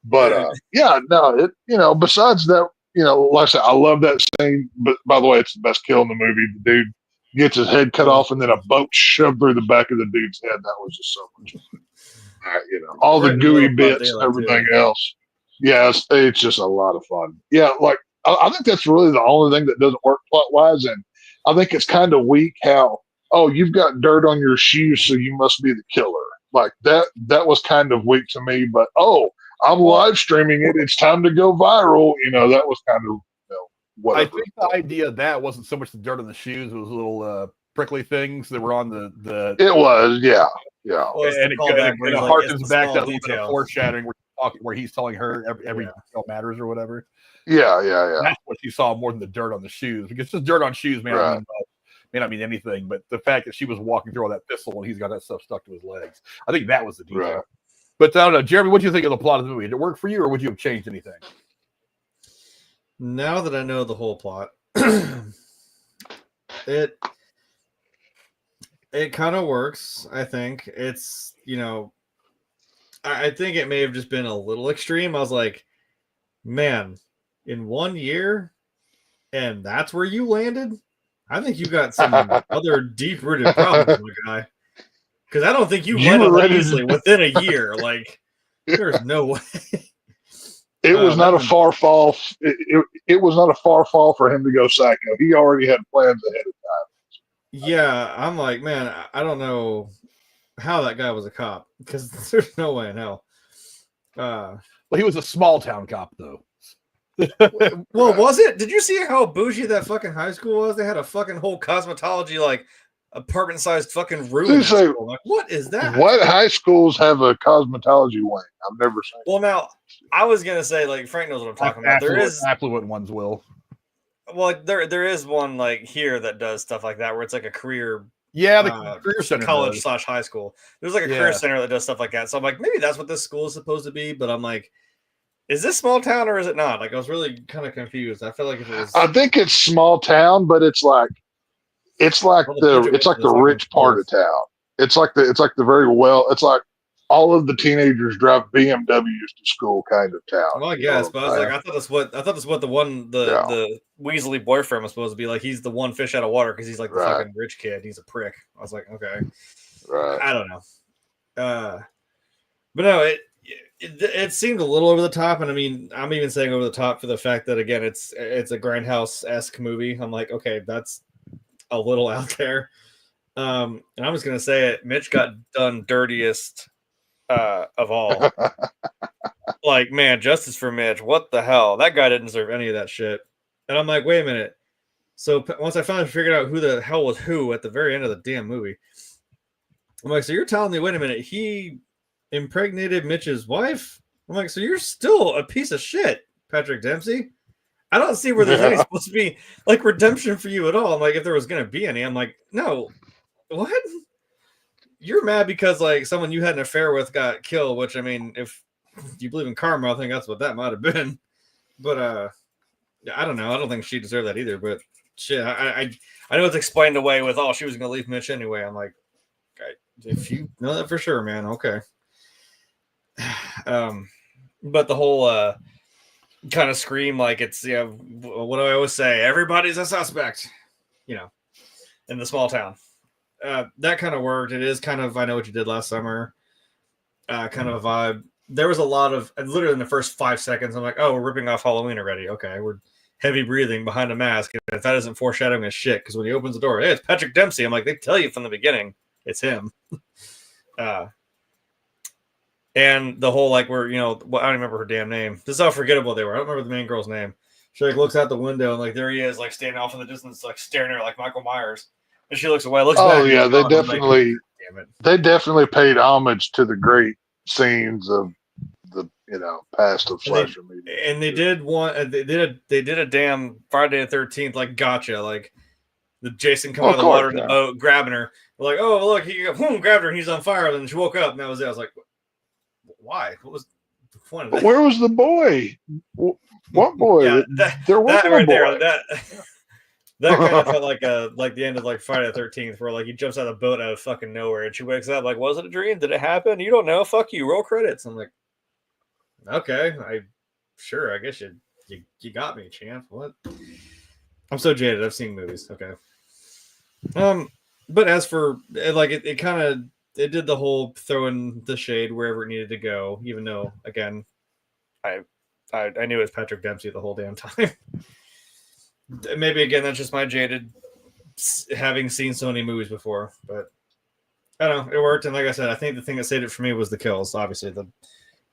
But besides that, like I said, I love that scene. But by the way, it's the best kill in the movie. The dude gets his head cut off and then a boat shoved through the back of the dude's head. That was just so much fun. All the gooey bits and everything else. Yeah, it's just a lot of fun. Yeah, like, I think that's really the only thing that doesn't work plot-wise, and I think it's kind of weak how, you've got dirt on your shoes, so you must be the killer. Like, that was kind of weak to me, but, I'm live streaming it. It's time to go viral. That was kind of, whatever. I think the idea of that wasn't so much the dirt on the shoes, it was little prickly things that were on the It was, yeah. Well, and it harkens back to a little bit of foreshadowing where he's telling her every detail matters or whatever. Yeah. That's what she saw more than the dirt on the shoes, because just dirt on shoes may not mean anything, but the fact that she was walking through all that thistle and he's got that stuff stuck to his legs, I think that was the detail. Right. But I don't know, Jeremy, what do you think of the plot of the movie? Did it work for you, or would you have changed anything? Now that I know the whole plot, it kind of works. I think it's, I think it may have just been a little extreme. I was like, man, in 1 year, and that's where you landed? I think you got some other deep-rooted problems, my guy. Because I don't think you landed that easily within a year. Like, there's no way. It was not a far fall. It was not a far fall for him to go psycho. He already had plans ahead of time. Yeah, I'm like, man, I don't know how that guy was a cop, because there's no way in hell. Well, he was a small town cop, though. Well, was it? Did you see how bougie that fucking high school was? They had a fucking whole cosmetology, like, apartment-sized fucking room. Like, what is that? What high schools have a cosmetology wing? I've never seen. Well, now, I was going to say, like, Frank knows what I'm talking about. There is affluent ones will. Well, there is one, like, here that does stuff like that, where it's like a career. Yeah, the career center, college / high school. There's like a career center that does stuff like that. So I'm like, maybe that's what this school is supposed to be. But I'm like, is this small town or is it not? Like, I was really kind of confused. I feel like if it was, I think it's small town, but it's like the rich part of town. It's like the very well. It's like all of the teenagers drive BMWs to school kind of town. Well, I guess, but I was like, I thought that's what the Weasley boyfriend was supposed to be like. He's the one fish out of water because he's like the fucking rich kid. He's a prick. I was like, okay, I don't know. But no, it seemed a little over the top, and I mean, I'm even saying over the top for the fact that again, it's a Grindhouse-esque movie. I'm like, okay, that's a little out there. And I'm just gonna say it. Mitch got done dirtiest of all. Like, man, justice for Mitch. What the hell? That guy didn't deserve any of that shit. And I'm like, wait a minute. So once I finally figured out who the hell was who at the very end of the damn movie, I'm like, so you're telling me, wait a minute, he impregnated Mitch's wife? I'm like, so you're still a piece of shit, Patrick Dempsey. I don't see where there's any supposed to be like redemption for you at all. I'm like, if there was going to be any, I'm like, no, what? You're mad because like someone you had an affair with got killed, which I mean, if you believe in karma, I think that's what that might have been. But I don't know. I don't think she deserved that either. But shit, I know it's explained away with, oh, she was going to leave Mitch anyway. I'm like, okay, if you know that for sure, man, okay. But the whole kind of scream like it's what do I always say? Everybody's a suspect, in the small town. That kind of worked. It is kind of I Know What You Did Last Summer, kind of a vibe. There was a lot of literally in the first 5 seconds. I'm like, oh, we're ripping off Halloween already. Okay, we're heavy breathing behind a mask. And if that isn't foreshadowing a shit, because when he opens the door, hey, it's Patrick Dempsey. I'm like, they tell you from the beginning, it's him. And the whole I don't remember her damn name. This is how forgettable they were. I don't remember the main girl's name. She looks out the window and there he is, standing off in the distance, staring at her like Michael Myers. And she looks away. Looks back. Oh yeah, they definitely, damn it. They definitely paid homage to the great scenes of the past of slasher media. And they did one. They did a damn Friday the 13th gotcha, the Jason coming out of the water in the boat, grabbing her. Like, oh look, he grabbed her and he's on fire. And then she woke up and that was it. I was like, why? What was the point of that? Where was the boy? What boy? Yeah, there was that right boy. There. That kind of felt like the end of Friday the 13th, where he jumps out of the boat out of fucking nowhere, and she wakes up was it a dream? Did it happen? You don't know. Fuck you. Roll credits. I'm like, okay, I guess you got me, champ. What? I'm so jaded. I've seen movies. Okay. But as for it kind of did the whole throwing the shade wherever it needed to go, even though again, I knew it was Patrick Dempsey the whole damn time. Maybe again that's just my jaded having seen so many movies before, but I don't know, it worked. And like I said, I think the thing that saved it for me was the kills. Obviously, the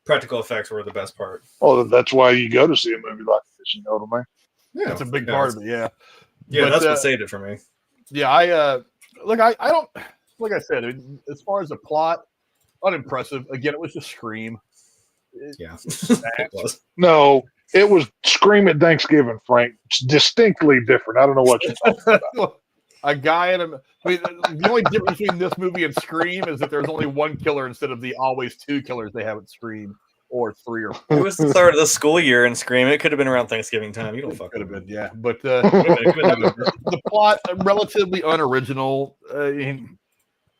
practical effects were the best part. Oh, that's why you go to see a movie like this. You know what I mean? Yeah, that's a big part of it. Yeah, but, that's what saved it for me. Yeah, I don't like I said. As far as the plot, unimpressive. Again, it was just Scream. It was. No, it was Scream at Thanksgiving, Frank. It's distinctly different. I don't know what you're talking about. A guy in a. The only difference between this movie and Scream is that there's only one killer instead of the always two killers they have at Scream, or three or four. It was the start of the school year in Scream. It could have been around Thanksgiving time. You don't fuck. Could have been, yeah. But the plot relatively unoriginal.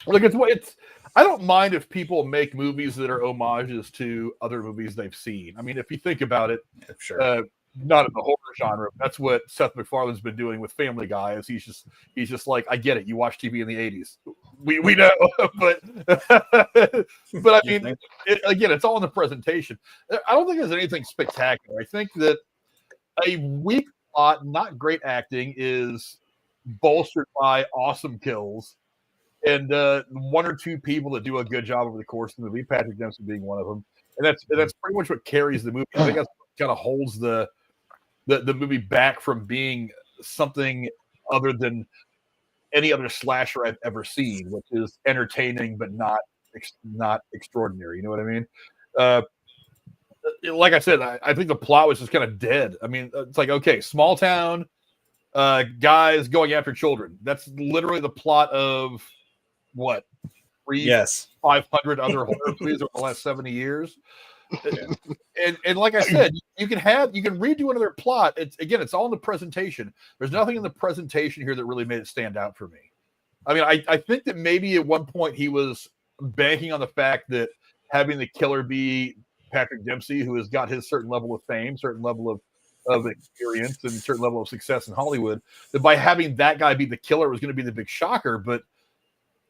It's. I don't mind if people make movies that are homages to other movies they've seen. I mean, if you think about it, sure. Not in the horror genre. That's what Seth MacFarlane's been doing with Family Guy. Is he's just like, I get it. You watch TV in the 80s. We know, but I mean, it's all in the presentation. I don't think there's anything spectacular. I think that a weak plot, not great acting, is bolstered by awesome kills. And one or two people that do a good job over the course of the movie, Patrick Dempsey being one of them, and that's pretty much what carries the movie. I think that's what kind of holds the movie back from being something other than any other slasher I've ever seen, which is entertaining but not extraordinary. You know what I mean? Like I said, I think the plot was just kind of dead. I mean, it's like, okay, small town, guys going after children. That's literally the plot of what? 500 other horror movies over the last 70 years. And like I said, you can redo another plot. It's all in the presentation. There's nothing in the presentation here that really made it stand out for me. I mean, I think that maybe at one point he was banking on the fact that having the killer be Patrick Dempsey, who has got his certain level of fame, certain level of experience, and certain level of success in Hollywood, that by having that guy be the killer was going to be the big shocker. But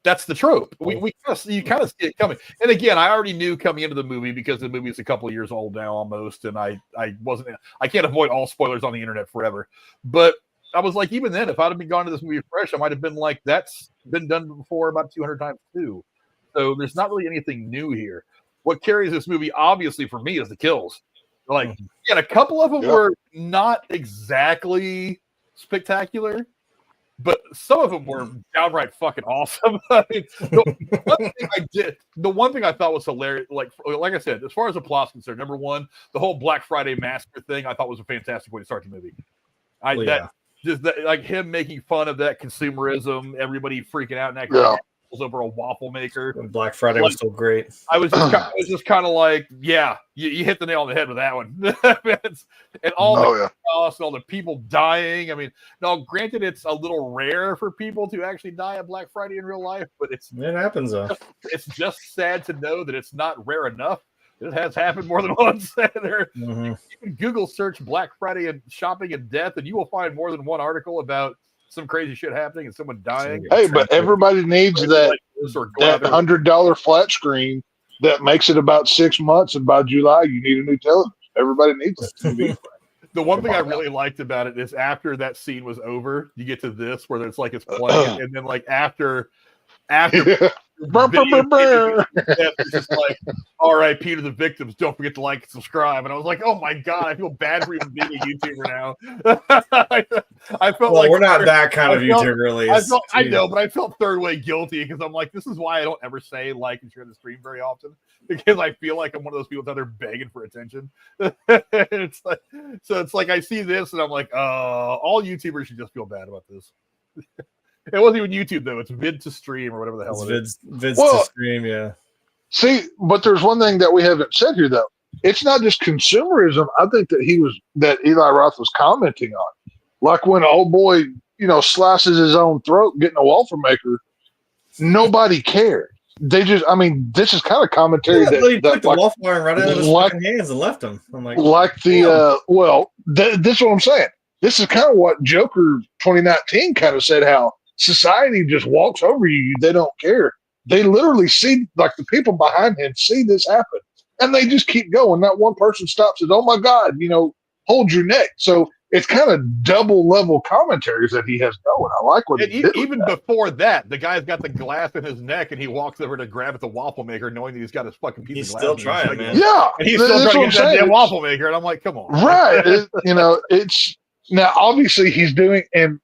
that's the trope. You kind of see it coming. And again, I already knew coming into the movie because the movie is a couple of years old now almost, and I can't avoid all spoilers on the internet forever. But I was like, even then, if I'd have been gone to this movie fresh, I might have been like, that's been done before about 200 times too. So there's not really anything new here. What carries this movie, obviously, for me, is the kills. A couple of them were not exactly spectacular, but some of them were downright fucking awesome. I mean, the one thing I thought was hilarious, like I said, as far as the plot's concerned, number one, the whole Black Friday massacre thing, I thought was a fantastic way to start the movie. Like him making fun of that consumerism, everybody freaking out in that over a waffle maker. And Black Friday was still great. I was just kind of like, you hit the nail on the head with that one. And all all the people dying. I mean, now granted, it's a little rare for people to actually die at Black Friday in real life, but it happens though. It's just sad to know that it's not rare enough. It has happened more than once. There, Mm-hmm. you can Google search Black Friday and shopping and death, and you will find more than one article about some crazy shit happening and someone dying. Hey, but everybody needs that $100 flat screen that makes it about 6 months, and by July you need a new television. Everybody needs that TV. The one thing I really liked about it is after that scene was over, you get to this where it's like it's playing, and then like after it's just like R.I.P. to the victims. Don't forget to like and subscribe. And I was like, oh my god, I feel bad for even being a YouTuber now. I felt like we're not that kind of YouTuber, at least. I know, but I felt third way guilty because I'm like, this is why I don't ever say like and share the stream very often, because I feel like I'm one of those people out there begging for attention. It's like I see this and I'm like, all YouTubers should just feel bad about this. It wasn't even YouTube though; it's vid to stream or whatever the hell it is. Vids to stream, yeah. See, but there's one thing that we haven't said here though. It's not just consumerism. I think that Eli Roth was commenting on, like when old boy, slices his own throat getting a waffle maker. Nobody cared. They just, this is kind of commentary he took the waffle iron right out of his fucking hands and left him. I'm like, this is what I'm saying. This is kind of what Joker 2019 kind of said, how society just walks over you. They don't care. They literally see, like the people behind him see this happen, and they just keep going. Not one person stops and, oh my God, hold your neck. So it's kind of double level commentaries that he has going. I like what he did. Even before that, the guy's got the glass in his neck, and he walks over to grab at the waffle maker, knowing that he's got his fucking piece he's of glass. Still trying, man. Yeah, and he's still trying to get that damn waffle maker, and I'm like, come on, right? It's now obviously he's doing, and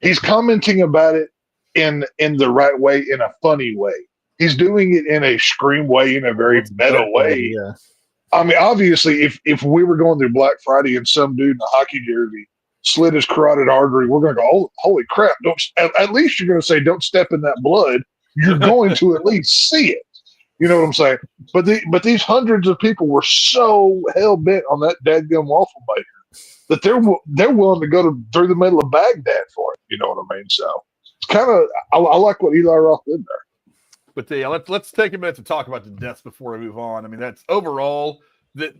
he's commenting about it in the right way, in a funny way. He's doing it in a Scream way, in a very meta way. Yeah. Obviously, if we were going through Black Friday and some dude in a hockey jersey slit his carotid artery, we're going to go, oh, holy crap. At least you're going to say, don't step in that blood. You're going to at least see it. You know what I'm saying? But these hundreds of people were so hell-bent on that dadgum waffle maker that they're willing to go through the middle of Baghdad for it. You know what I mean? So it's kind of, I like what Eli Roth did there. But yeah, let's take a minute to talk about the deaths before we move on. That's overall the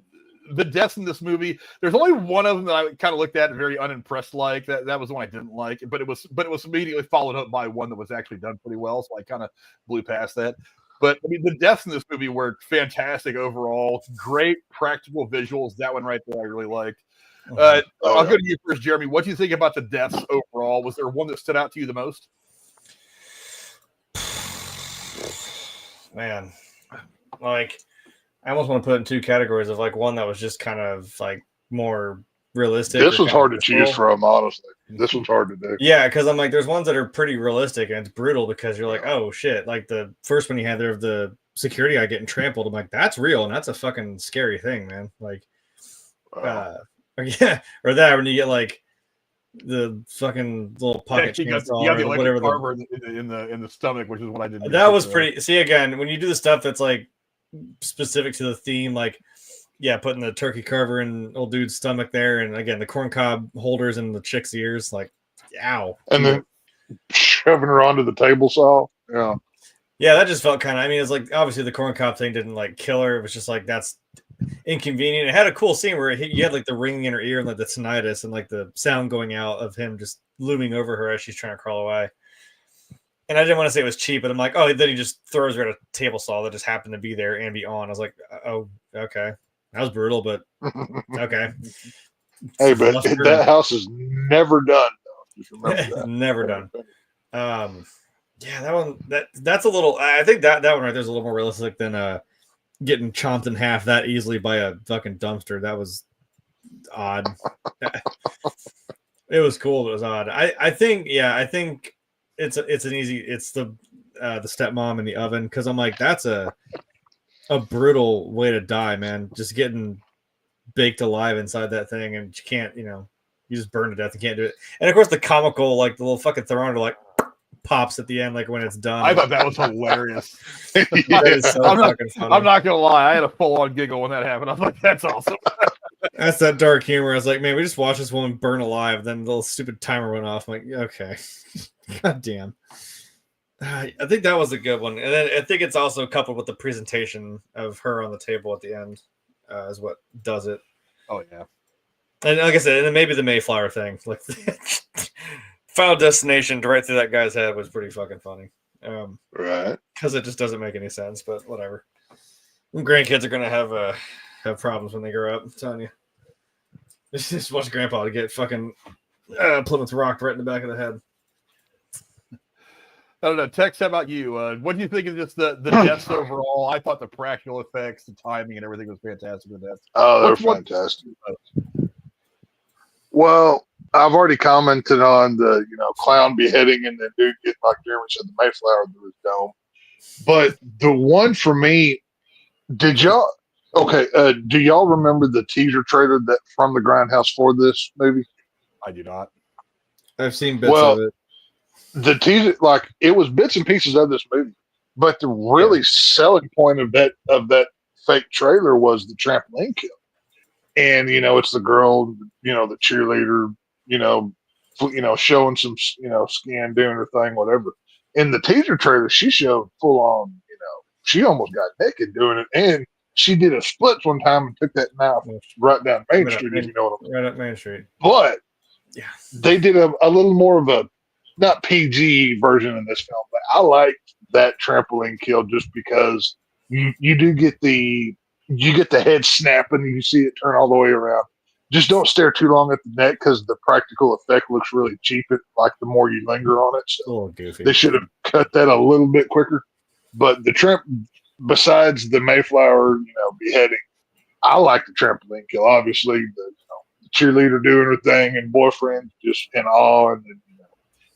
deaths in this movie. There's only one of them that I kind of looked at and very unimpressed. Like that was the one I didn't like, but it was immediately followed up by one that was actually done pretty well. So I kind of blew past that. But the deaths in this movie were fantastic overall. Great practical visuals. That one right there I really liked. I'll go to you first, Jeremy. What do you think about the deaths overall? Was there one that stood out to you the most? Man, like I almost want to put it in two categories of like one that was just kind of like more realistic. This was hard to choose from, honestly. This was hard to do. Yeah, because I'm like, there's ones that are pretty realistic and it's brutal because you're like, oh shit, like the first one you had there of the security guy getting trampled. I'm like, that's real and that's a fucking scary thing, man. Like, yeah, or that when you get like the fucking little pocket chainsaw or whatever. Carver in the stomach, which is what I did. That was pretty. See, again, when you do the stuff that's like specific to the theme, like putting the turkey carver in old dude's stomach there, and again the corn cob holders in the chick's ears, like, ow, and then shoving her onto the table saw. Yeah, that just felt kind of. It's like obviously the corn cob thing didn't like kill her. It was just like that's inconvenient. It had a cool scene where you had like the ringing in her ear and like the tinnitus and like the sound going out of him just looming over her as she's trying to crawl away. And I didn't want to say it was cheap, but I'm like, oh, then he just throws her at a table saw that just happened to be there and be on. I was like, oh, okay, that was brutal, but okay. Hey, but that house is never done. Just remember that. Never done. Yeah, that one that's a little. I think that one right there's a little more realistic than getting chomped in half that easily by a fucking dumpster. That was odd. It was cool, but it was odd. I think it's an easy. It's the stepmom in the oven because I'm like that's a brutal way to die, man. Just getting baked alive inside that thing, and you can't, you just burn to death. You can't do it. And of course, the comical, like the little fucking thermometer, like pops at the end, like when it's done. I thought that was hilarious. So I'm not gonna lie, I had a full-on giggle when that happened. I was like, that's awesome. That's that dark humor. I was like, man, we just watched this woman burn alive. Then the little stupid timer went off. I'm like, okay, god damn. I think that was a good one, and then I think it's also coupled with the presentation of her on the table at the end is what does it. Oh yeah, and like I said, and then maybe the Mayflower thing, like Final Destination right through that guy's head was pretty fucking funny. Right? Because it just doesn't make any sense, but whatever. Grandkids are gonna have problems when they grow up. I'm telling you, just watch Grandpa to get fucking Plymouth Rock right in the back of the head. I don't know. Tex, how about you? What do you think of just the deaths overall? I thought the practical effects, the timing, and everything was fantastic with that. Oh, they're fantastic. Well, I've already commented on the clown beheading and the dude getting, like Jeremy said, the Mayflower through his dome. But the one for me, do y'all remember the teaser trailer that from the Grindhouse for this movie? I do not. I've seen bits of it. The teaser, like, it was bits and pieces of this movie, but the really selling point of that fake trailer was the trampoline kill. And it's the girl, the cheerleader, showing some, skin, doing her thing, whatever. In the teaser trailer, she showed full on, she almost got naked doing it, and she did a split one time and took that knife right down Main Street, if you know what I mean. Right up Main Street. But they did a little more of a not PG version in this film, but I like that trampoline kill just because you do get the head snapping and you see it turn all the way around. Just don't stare too long at the neck because the practical effect looks really cheap. Like the more you linger on it, so goofy. They should have cut that a little bit quicker. But besides the Mayflower, beheading, I like the trampoline kill. Obviously, the cheerleader doing her thing and boyfriend just in awe, and then,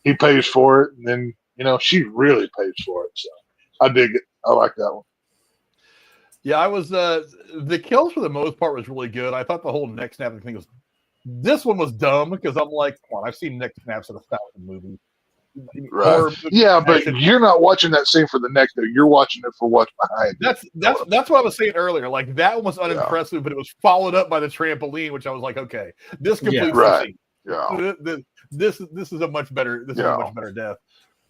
he pays for it, and then she really pays for it. So I dig it. I like that one. Yeah, I was the kills for the most part was really good. I thought the whole neck snapping thing was. This one was dumb because I'm like, come on, I've seen neck snaps in 1,000 movies. Right. Yeah, but you're not watching that scene for the neck, though. You're watching it for what's behind. That's what I was saying earlier. Like that one was unimpressive, but it was followed up by the trampoline, which I was like, okay, this completes the scene. Yeah. This is a much better. This is a much better death.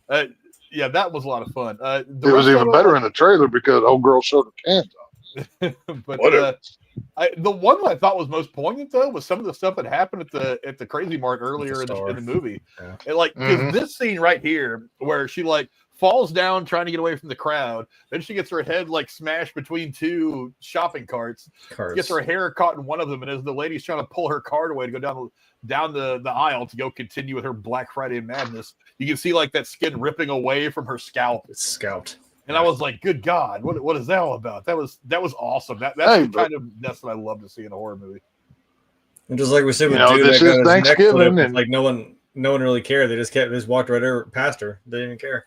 That was a lot of fun. It was even better in the trailer because old girl showed her cans off. But the one that I thought was most poignant though was some of the stuff that happened at the Crazy Mart earlier in the movie. Yeah. And like this scene right here where she like falls down trying to get away from the crowd, then she gets her head like smashed between two shopping carts. Gets her hair caught in one of them, and as the lady's trying to pull her cart away to go down the aisle to go continue with her Black Friday madness, you can see like that skin ripping away from her scalp. It's scalped. And I was like, good God, what is that all about? That was awesome. That's the kind of death that I love to see in a horror movie. And just like we said with dude this is Thanksgiving, and like no one really cared. They just walked right over past her. They didn't even care.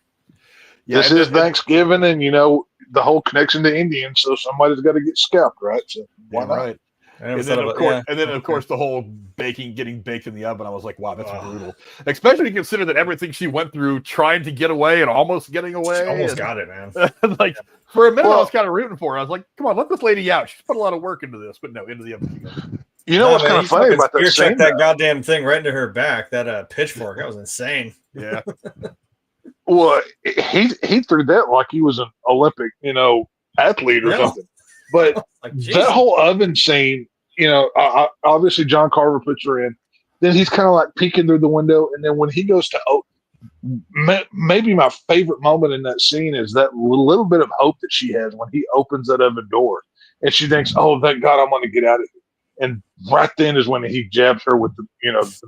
Yeah, this is Thanksgiving, and the whole connection to Indians, so somebody's got to get scalped, right? So why not? Right. And then of course the whole getting baked in the oven. I was like, wow, that's brutal. Especially when you consider that everything she went through trying to get away and almost getting away. She almost got it, man. Like for a minute, I was kind of rooting for her. I was like, come on, let this lady out. She's put a lot of work into this, but no, into the oven. You know what's kind of funny about that scene? That goddamn thing right into her back. That pitchfork. That was insane. Yeah. Well, he threw that like he was an Olympic, athlete or something. But like, that whole oven scene, obviously John Carver puts her in. Then he's kind of like peeking through the window, and then when he goes to maybe my favorite moment in that scene is that little bit of hope that she has when he opens that oven door, and she thinks, "Oh, thank God, I'm going to get out of here." And right then is when he jabs her with the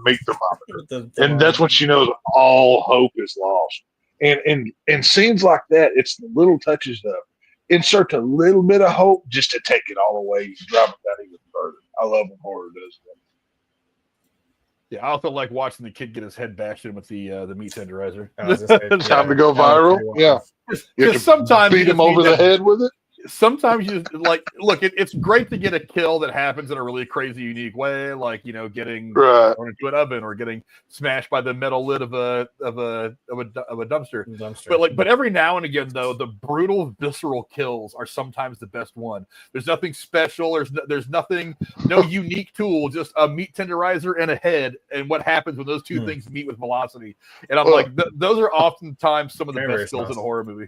meat thermometer, and that's when she knows all hope is lost. And in scenes like that, it's the little touches of insert a little bit of hope just to take it all away and drive it down even further. I love when horror does that. Yeah, I also like watching the kid get his head bashed in with the meat tenderizer. Time to go viral. Yeah, because sometimes beat him over the head with it. sometimes you like look. It's great to get a kill that happens in a really crazy, unique way, like getting thrown into an oven or getting smashed by the metal lid of a dumpster. But every now and again, though, the brutal, visceral kills are sometimes the best one. There's nothing special. There's nothing, no unique tool. Just a meat tenderizer and a head, and what happens when those two things meet with velocity. And I'm like, those are oftentimes some of the best kills in a horror movie.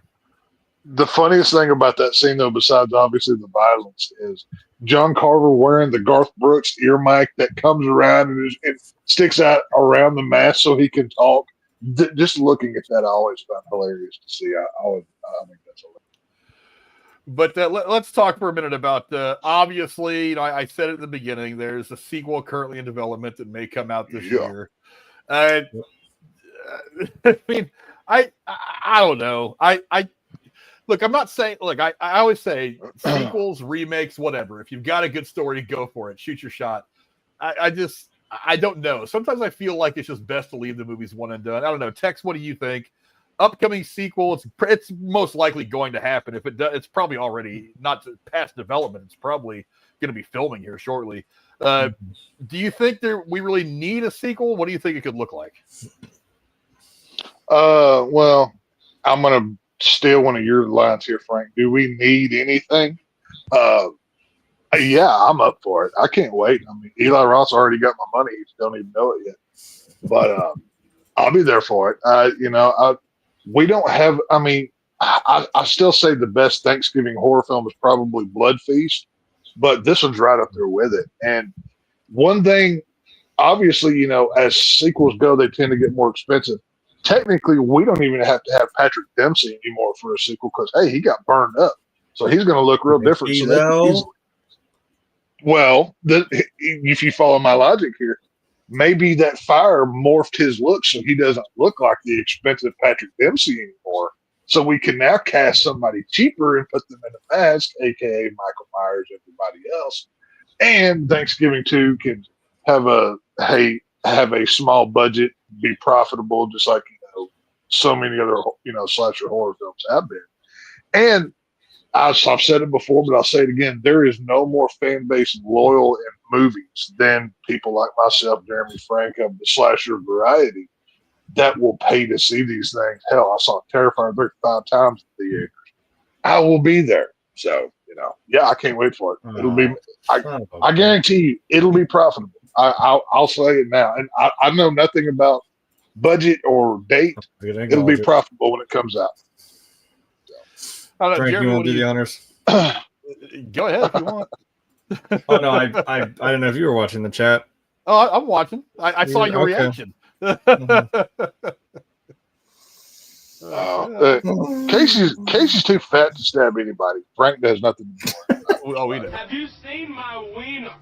The funniest thing about that scene, though, besides obviously the violence, is John Carver wearing the Garth Brooks ear mic that comes around and it sticks out around the mask so he can talk. Just looking at that, I always found hilarious to see. I think that's hilarious. But let's talk for a minute about obviously, I said it at the beginning, there's a sequel currently in development that may come out this year. I mean, I don't know. Look, I'm not saying. Look, I always say sequels, remakes, whatever. If you've got a good story, go for it. Shoot your shot. I don't know. Sometimes I feel like it's just best to leave the movies one and done. I don't know. Tex, what do you think? Upcoming sequel, it's most likely going to happen. If it does, it's probably already not past development. It's probably going to be filming here shortly. Do you think we really need a sequel? What do you think it could look like? Well, I'm going to steal one of your lines here, Frank. Do we need anything? Yeah, I'm up for it. I can't wait. I mean, Eli Roth's already got my money. He don't even know it yet. But I'll be there for it. We don't have. I mean, I still say the best Thanksgiving horror film is probably Blood Feast, but this one's right up there with it. And one thing, obviously, as sequels go, they tend to get more expensive. Technically, we don't even have to have Patrick Dempsey anymore for a sequel because, hey, he got burned up. So he's going to look real different. If you follow my logic here, maybe that fire morphed his look so he doesn't look like the expensive Patrick Dempsey anymore. So we can now cast somebody cheaper and put them in a mask, a.k.a. Michael Myers, everybody else. And Thanksgiving 2 can have a small budget, be profitable, just like so many other slasher horror films have been. And I've said it before, but I'll say it again: there is no more fan base loyal in movies than people like myself, Jeremy Frank, of the slasher variety that will pay to see these things. Hell, I saw Terrifier 35 times in the theater. I will be there. So I can't wait for it. It'll be. I guarantee you, it'll be profitable. I'll say it now, and I know nothing about budget or date. It'll be profitable when it comes out. Frank, Jeremy, you want to do the honors? Go ahead if you want. Oh no, I don't know if you were watching the chat. Oh, I'm watching. I saw your reaction. Casey's too fat to stab anybody. Frank does nothing. Oh, we know. Have you seen my wiener?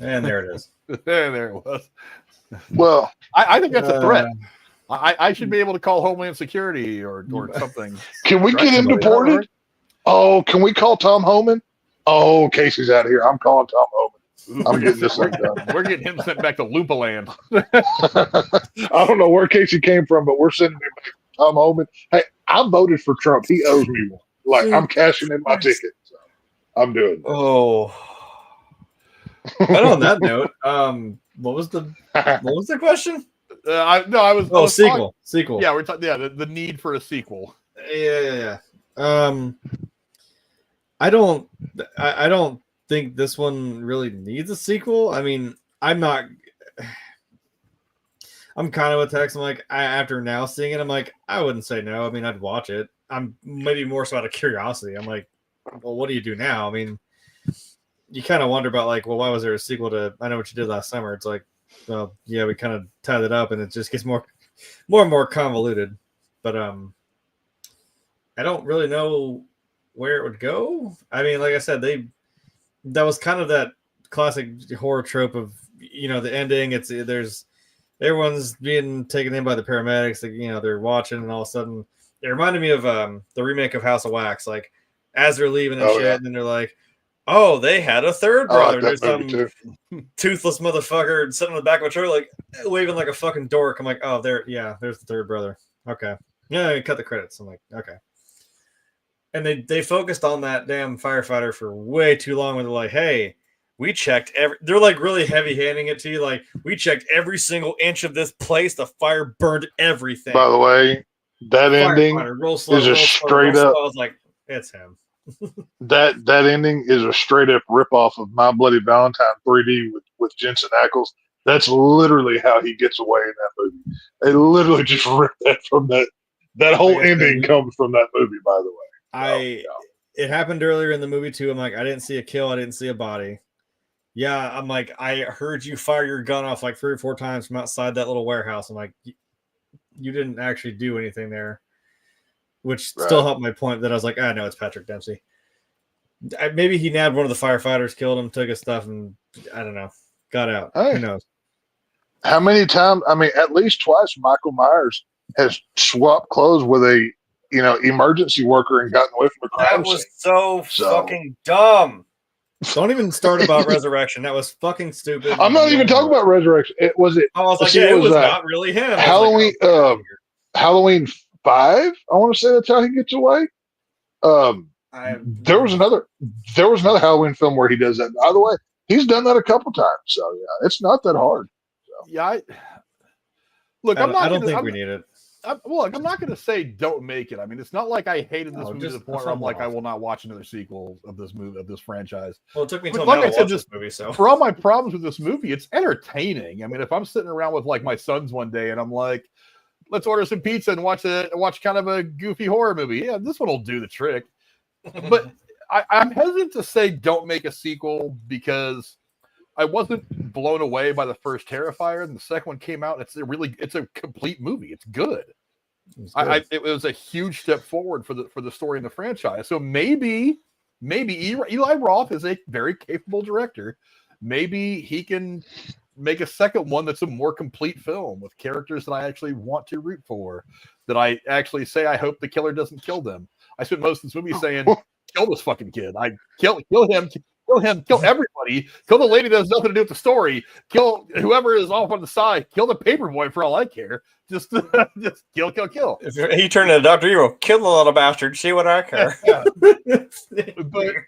And there it is. There it was. Well, I think that's a threat. I should be able to call Homeland Security or something. Can we get him deported? Oh, can we call Tom Homan? Oh, Casey's out of here. I'm calling Tom Homan. I'm getting this thing done. We're getting him sent back to Lupaland. I don't know where Casey came from, but we're sending him back to Tom Homan. Hey, I voted for Trump. He owes me one. Like, I'm cashing in my ticket. So I'm doing this. Oh. But on that note, what was the question? I was sequel. Yeah, we're talking. Yeah, the need for a sequel. Yeah. I don't think this one really needs a sequel. I mean, I'm kind of with Tex. I'm like, after now seeing it, I'm like, I wouldn't say no. I mean, I'd watch it. I'm maybe more so out of curiosity. I'm like, well, what do you do now? I mean, you kind of wonder about like, well, why was there a sequel to I Know What You Did Last Summer? It's like, well, yeah, we kind of tied it up and it just gets more and more convoluted. But I don't really know where it would go. I mean, like I said, that was kind of that classic horror trope of, the ending. There's everyone's being taken in by the paramedics. They're watching and all of a sudden it reminded me of the remake of House of Wax. Like as they're leaving and shit, and then they're like, oh, they had a third I like brother. There's that movie some too. toothless motherfucker sitting on the back of a trailer, like waving like a fucking dork. I'm like, oh, there's the third brother. Okay. Yeah, cut the credits. I'm like, okay. And they focused on that damn firefighter for way too long when they're like, hey, we checked they're like really heavy handing it to you. Like, we checked every single inch of this place. The fire burned everything. By the way, that ending roll slow, is a straight up. I was like, it's him. That ending is a straight up ripoff of My Bloody Valentine 3D with Jensen Ackles. That's literally how he gets away in that movie. They literally just ripped that from that. That whole ending comes from that movie, by the way. It happened earlier in the movie too. I'm like, I didn't see a kill, I didn't see a body. Yeah, I'm like, I heard you fire your gun off like 3 or 4 times from outside that little warehouse. I'm like, you didn't actually do anything there, which still helped my point that I was like, no, it's Patrick Dempsey. Maybe he nabbed one of the firefighters, killed him, took his stuff, and I don't know, got out. Hey, who knows? How many times? I mean, at least twice Michael Myers has swapped clothes with a emergency worker and gotten away from a crime That was scene. so fucking dumb. Don't even start about Resurrection. That was fucking stupid. I'm not even talking about Resurrection. I was like, it was not really him. Halloween, Halloween 5. I want to say that's how he gets away. There was another Halloween film where he does that. By the way, he's done that a couple times. So yeah, it's not that hard. So. Yeah, I don't think we need it. I'm not going to say don't make it. I mean, it's not like I hated this movie to the point where I'm like, I will not watch another sequel of this movie, of this franchise. Well, it took me until now to watch this movie. So for all my problems with this movie, it's entertaining. I mean, if I'm sitting around with like my sons one day and I'm like, let's order some pizza and watch kind of a goofy horror movie. Yeah, this one will do the trick. But I'm hesitant to say don't make a sequel because I wasn't blown away by the first Terrifier, and the second one came out. It's a complete movie. It's good. It was a huge step forward for the story in the franchise. So maybe Eli Roth is a very capable director. Maybe he can make a second one that's a more complete film with characters that I actually want to root for. That I actually say I hope the killer doesn't kill them. I spent most of this movie saying, "Kill this fucking kid! I kill him." Kill him, kill everybody, kill the lady that has nothing to do with the story, kill whoever is off on the side, kill the paper boy for all I care. Just kill. If he turned into Dr. Evil, kill the little bastard, see what I care. But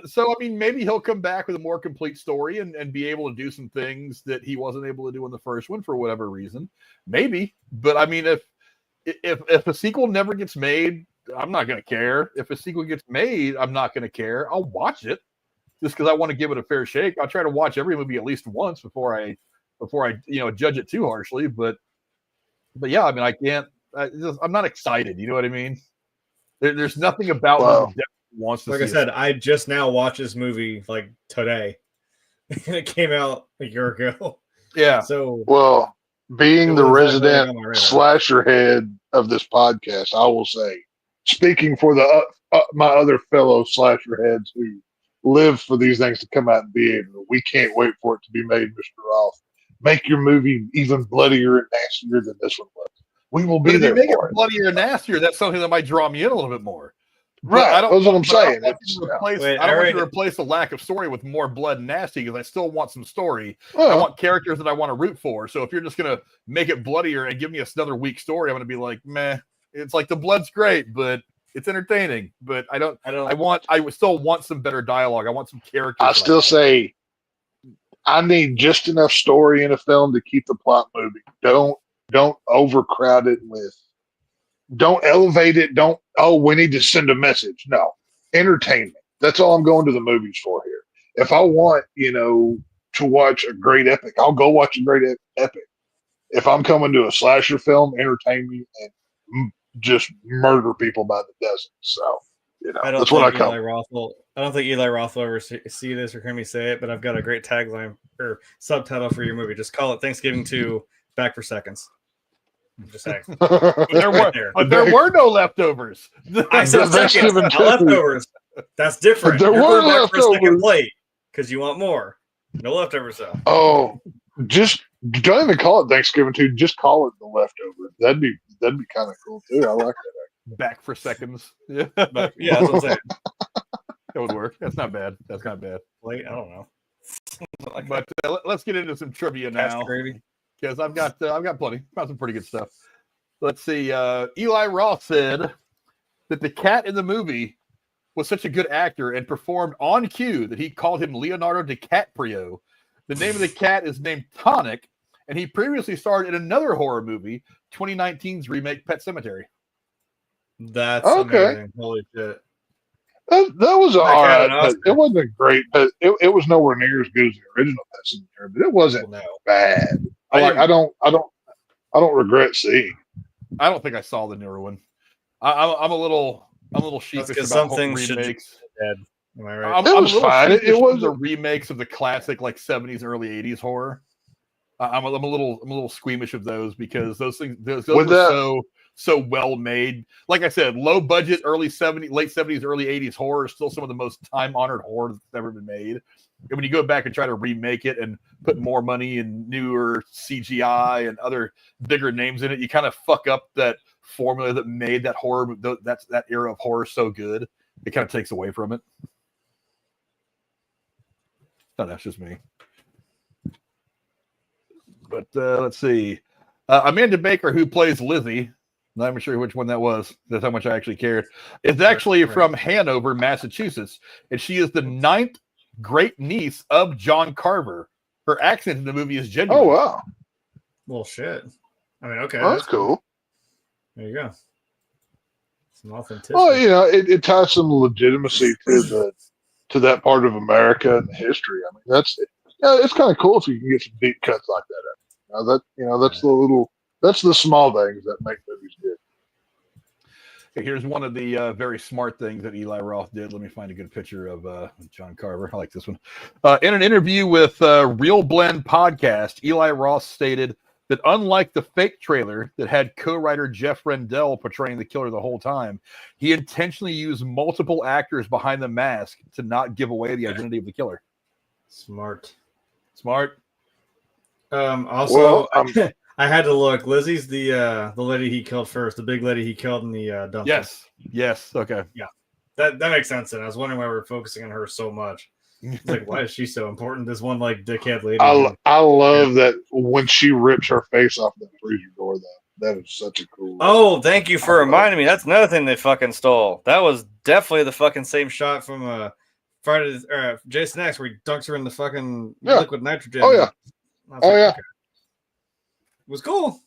so I mean, maybe he'll come back with a more complete story and be able to do some things that he wasn't able to do in the first one for whatever reason. Maybe. But I mean, if a sequel never gets made, I'm not gonna care. If a sequel gets made, I'm not gonna care. I'll watch it. Just because I want to give it a fair shake. I'll try to watch every movie at least once before I judge it too harshly. But yeah, I mean, I can't. I'm not excited. You know what I mean? There's nothing about this that wants to. Like I said, I just now watched this movie like today, and it came out a year ago. Yeah. So being the resident slasher head of this podcast, I will say, speaking for my other fellow slasher heads who live for these things to come out and be able. We can't wait for it to be made, Mr. Roth. Make your movie even bloodier and nastier than this one was. We will be there. If you make it bloodier and nastier, that's something that might draw me in a little bit more. Right. That's what I'm saying. I don't want you to replace the lack of story with more blood and nasty because I still want some story. I want characters that I want to root for. So if you're just going to make it bloodier and give me another weak story, I'm going to be like, meh. It's like the blood's great, but it's entertaining, but I still want some better dialogue. I want some characters. I still say I need just enough story in a film to keep the plot moving. Don't overcrowd it don't elevate it. We need to send a message. No, entertainment. That's all I'm going to the movies for here. If I want, to watch a great epic, I'll go watch a great epic. If I'm coming to a slasher film, entertain me and just murder people by the dozen. So, that's what I come. I don't think Eli Roth will ever see this or hear me say it, but I've got a great tagline or subtitle for your movie. Just call it Thanksgiving 2 Back for Seconds. I'm just saying. there were no leftovers. I said seconds, not leftovers. That's different. There were leftovers. For a second plate because you want more. No leftovers though. Oh, just don't even call it Thanksgiving 2. Just call it the leftover. That'd be kind of cool too. I like that. Back for seconds. Yeah, that's what I'm saying. That would work. That's not bad. That's not bad. Wait, I don't know. But let's get into some trivia now, because I've got plenty. Got some pretty good stuff. Let's see. Eli Roth said that the cat in the movie was such a good actor and performed on cue that he called him Leonardo DiCaprio. The name of the cat is named Tonic, and he previously starred in another horror movie, 2019's remake Pet Sematary. That's amazing. Holy shit. That was all right, but Oscar. it wasn't great. But it was nowhere near as good as the original Pet Sematary. But it wasn't bad. I don't regret seeing. I don't think I saw the newer one. I'm a little sheepish about some things remakes. Dead. Am I right? It was fine. It was the remakes of the classic like 70s, early 80s horror. I'm a little squeamish of those because those things those were so well made. Like I said, low budget, late 70s, early 80s horror is still some of the most time honored horror that's ever been made. And when you go back and try to remake it and put more money and newer CGI and other bigger names in it, you kind of fuck up that formula that made that horror, that era of horror so good. It kind of takes away from it. No, that's just me. But let's see. Amanda Baker, who plays Lizzie, not even sure which one that was. That's how much I actually cared. Is actually from Hanover, Massachusetts, and she is the 9th great niece of John Carver. Her accent in the movie is genuine. Oh wow! Well, shit. I mean, okay, that's cool. There you go. Some authenticity. Well, it ties some legitimacy to that part of America and the history. I mean, it's kind of cool if you can get some deep cuts like that. That's the small things that make movies good. Here's one of the very smart things that Eli Roth did. Let me find a good picture of John Carver. I like this one. In an interview with Real Blend podcast, Eli Roth stated that unlike the fake trailer that had co-writer Jeff Rendell portraying the killer the whole time, he intentionally used multiple actors behind the mask to not give away the identity of the killer. Smart. Also, I had to look. Lizzie's the lady he killed first, the big lady he killed in the dumpster. Yes. Okay. Yeah, that makes sense. And I was wondering why we're focusing on her so much. It's like, why is she so important? This one like dickhead lady. I love that when she rips her face off the freezer door. That is such a cool. Oh, thank you for reminding me. That's another thing they fucking stole. That was definitely the fucking same shot from Friday Jason X, where he dunks her in the fucking liquid nitrogen. Oh yeah. Okay. It was cool.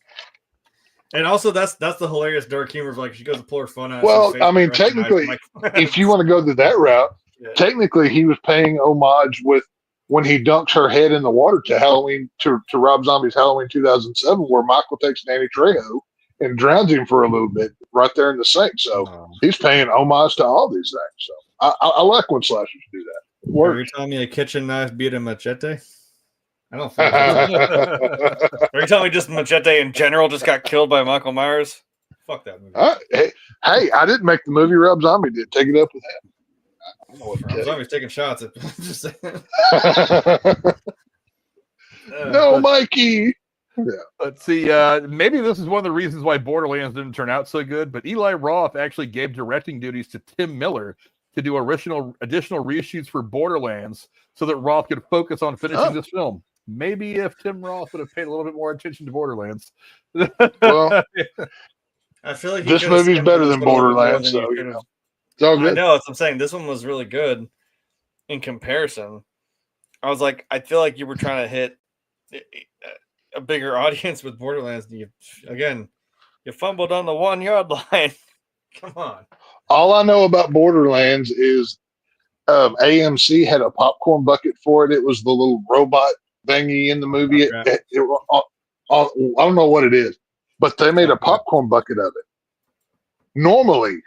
And also, that's the hilarious dark humor of like she goes to pull her phone out. Well, I mean, technically, if you want to go to that route, technically he was paying homage with when he dunks her head in the water to Halloween to Rob Zombie's Halloween 2007, where Michael takes Danny Trejo and drowns him for a little bit right there in the sink. So he's paying homage to all these things. So I like when slashers do that. Are you telling me a kitchen knife beat a machete? I don't think so. Are you telling me just Machete in general just got killed by Michael Myers? Fuck that movie. Hey, I didn't make the movie. Rob Zombie did. Take it up with him. I don't know what Rob Zombie's taking shots at just saying. No, Mikey. Yeah. Let's see. Maybe this is one of the reasons why Borderlands didn't turn out so good, but Eli Roth actually gave directing duties to Tim Miller to do additional reshoots for Borderlands so that Roth could focus on finishing this film. Maybe if Tim Roth would have paid a little bit more attention to Borderlands. Well, I feel like this movie's better than Borderlands, so it's all good. I know, that's what I'm saying. This one was really good in comparison. I was like, I feel like you were trying to hit a bigger audience with Borderlands. You fumbled on the 1 yard line. Come on. All I know about Borderlands is AMC had a popcorn bucket for it. It was the little robot thingy in the movie. Okay. I don't know what it is, but they made a popcorn bucket of it. Normally,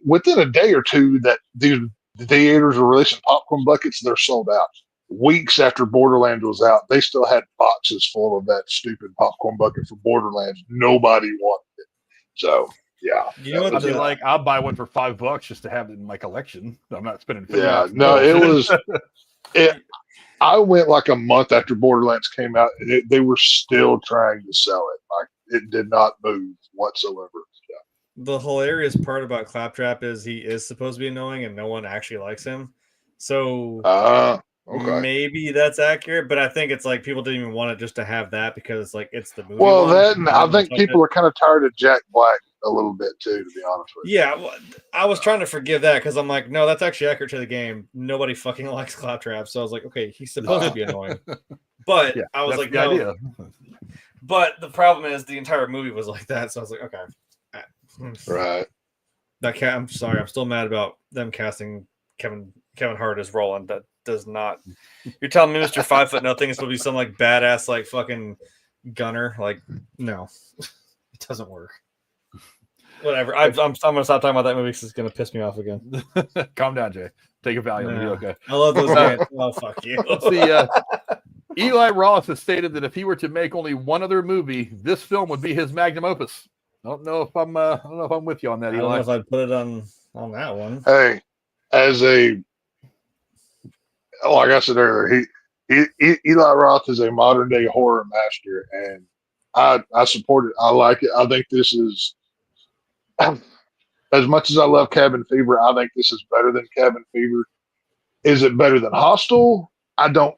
within a day or two that these theaters are releasing popcorn buckets, they're sold out. Weeks after Borderlands was out, they still had boxes full of that stupid popcorn bucket for Borderlands. Nobody wanted it. So, yeah. You know what? I'd be like, I'll buy one for $5 just to have it in my collection. I'm not spending. Yeah, no, it was. I went like a month after Borderlands came out, and they were still trying to sell it. Like it did not move whatsoever. the hilarious part about Claptrap is he is supposed to be annoying and no one actually likes him. So okay. maybe that's accurate, but I think it's like people didn't even want it just to have that because it's like it's the movie. Well, one. that and I think people are kind of tired of Jack Black a little bit too, to be honest with you. Yeah, well, I was trying to forgive that because I'm like, no, that's actually accurate to the game. Nobody fucking likes Claptrap, so I was like, okay, he's supposed to be annoying. But I was like, no. Idea. But the problem is the entire movie was like that, so I was like, okay, Right. I'm sorry, I'm still mad about them casting Kevin Hart as Roland. That does not. You're telling me Mr. 5'0" is supposed to be some like badass like fucking gunner? Like, no, it doesn't work. Whatever. I'm gonna stop talking about that movie because it's gonna piss me off again. Calm down, Jay. Take a Valium. It'll be okay. I love those guys. Oh, fuck you. See, Eli Roth has stated that if he were to make only one other movie, this film would be his magnum opus. I don't know if I'm with you on that, I Eli. don't know if I'd put it on that one. Hey, like I said earlier, Eli Roth is a modern day horror master, and I support it. I like it. I think this is, as much as I love Cabin Fever, I think this is better than Cabin Fever. Is it better than Hostel? I don't.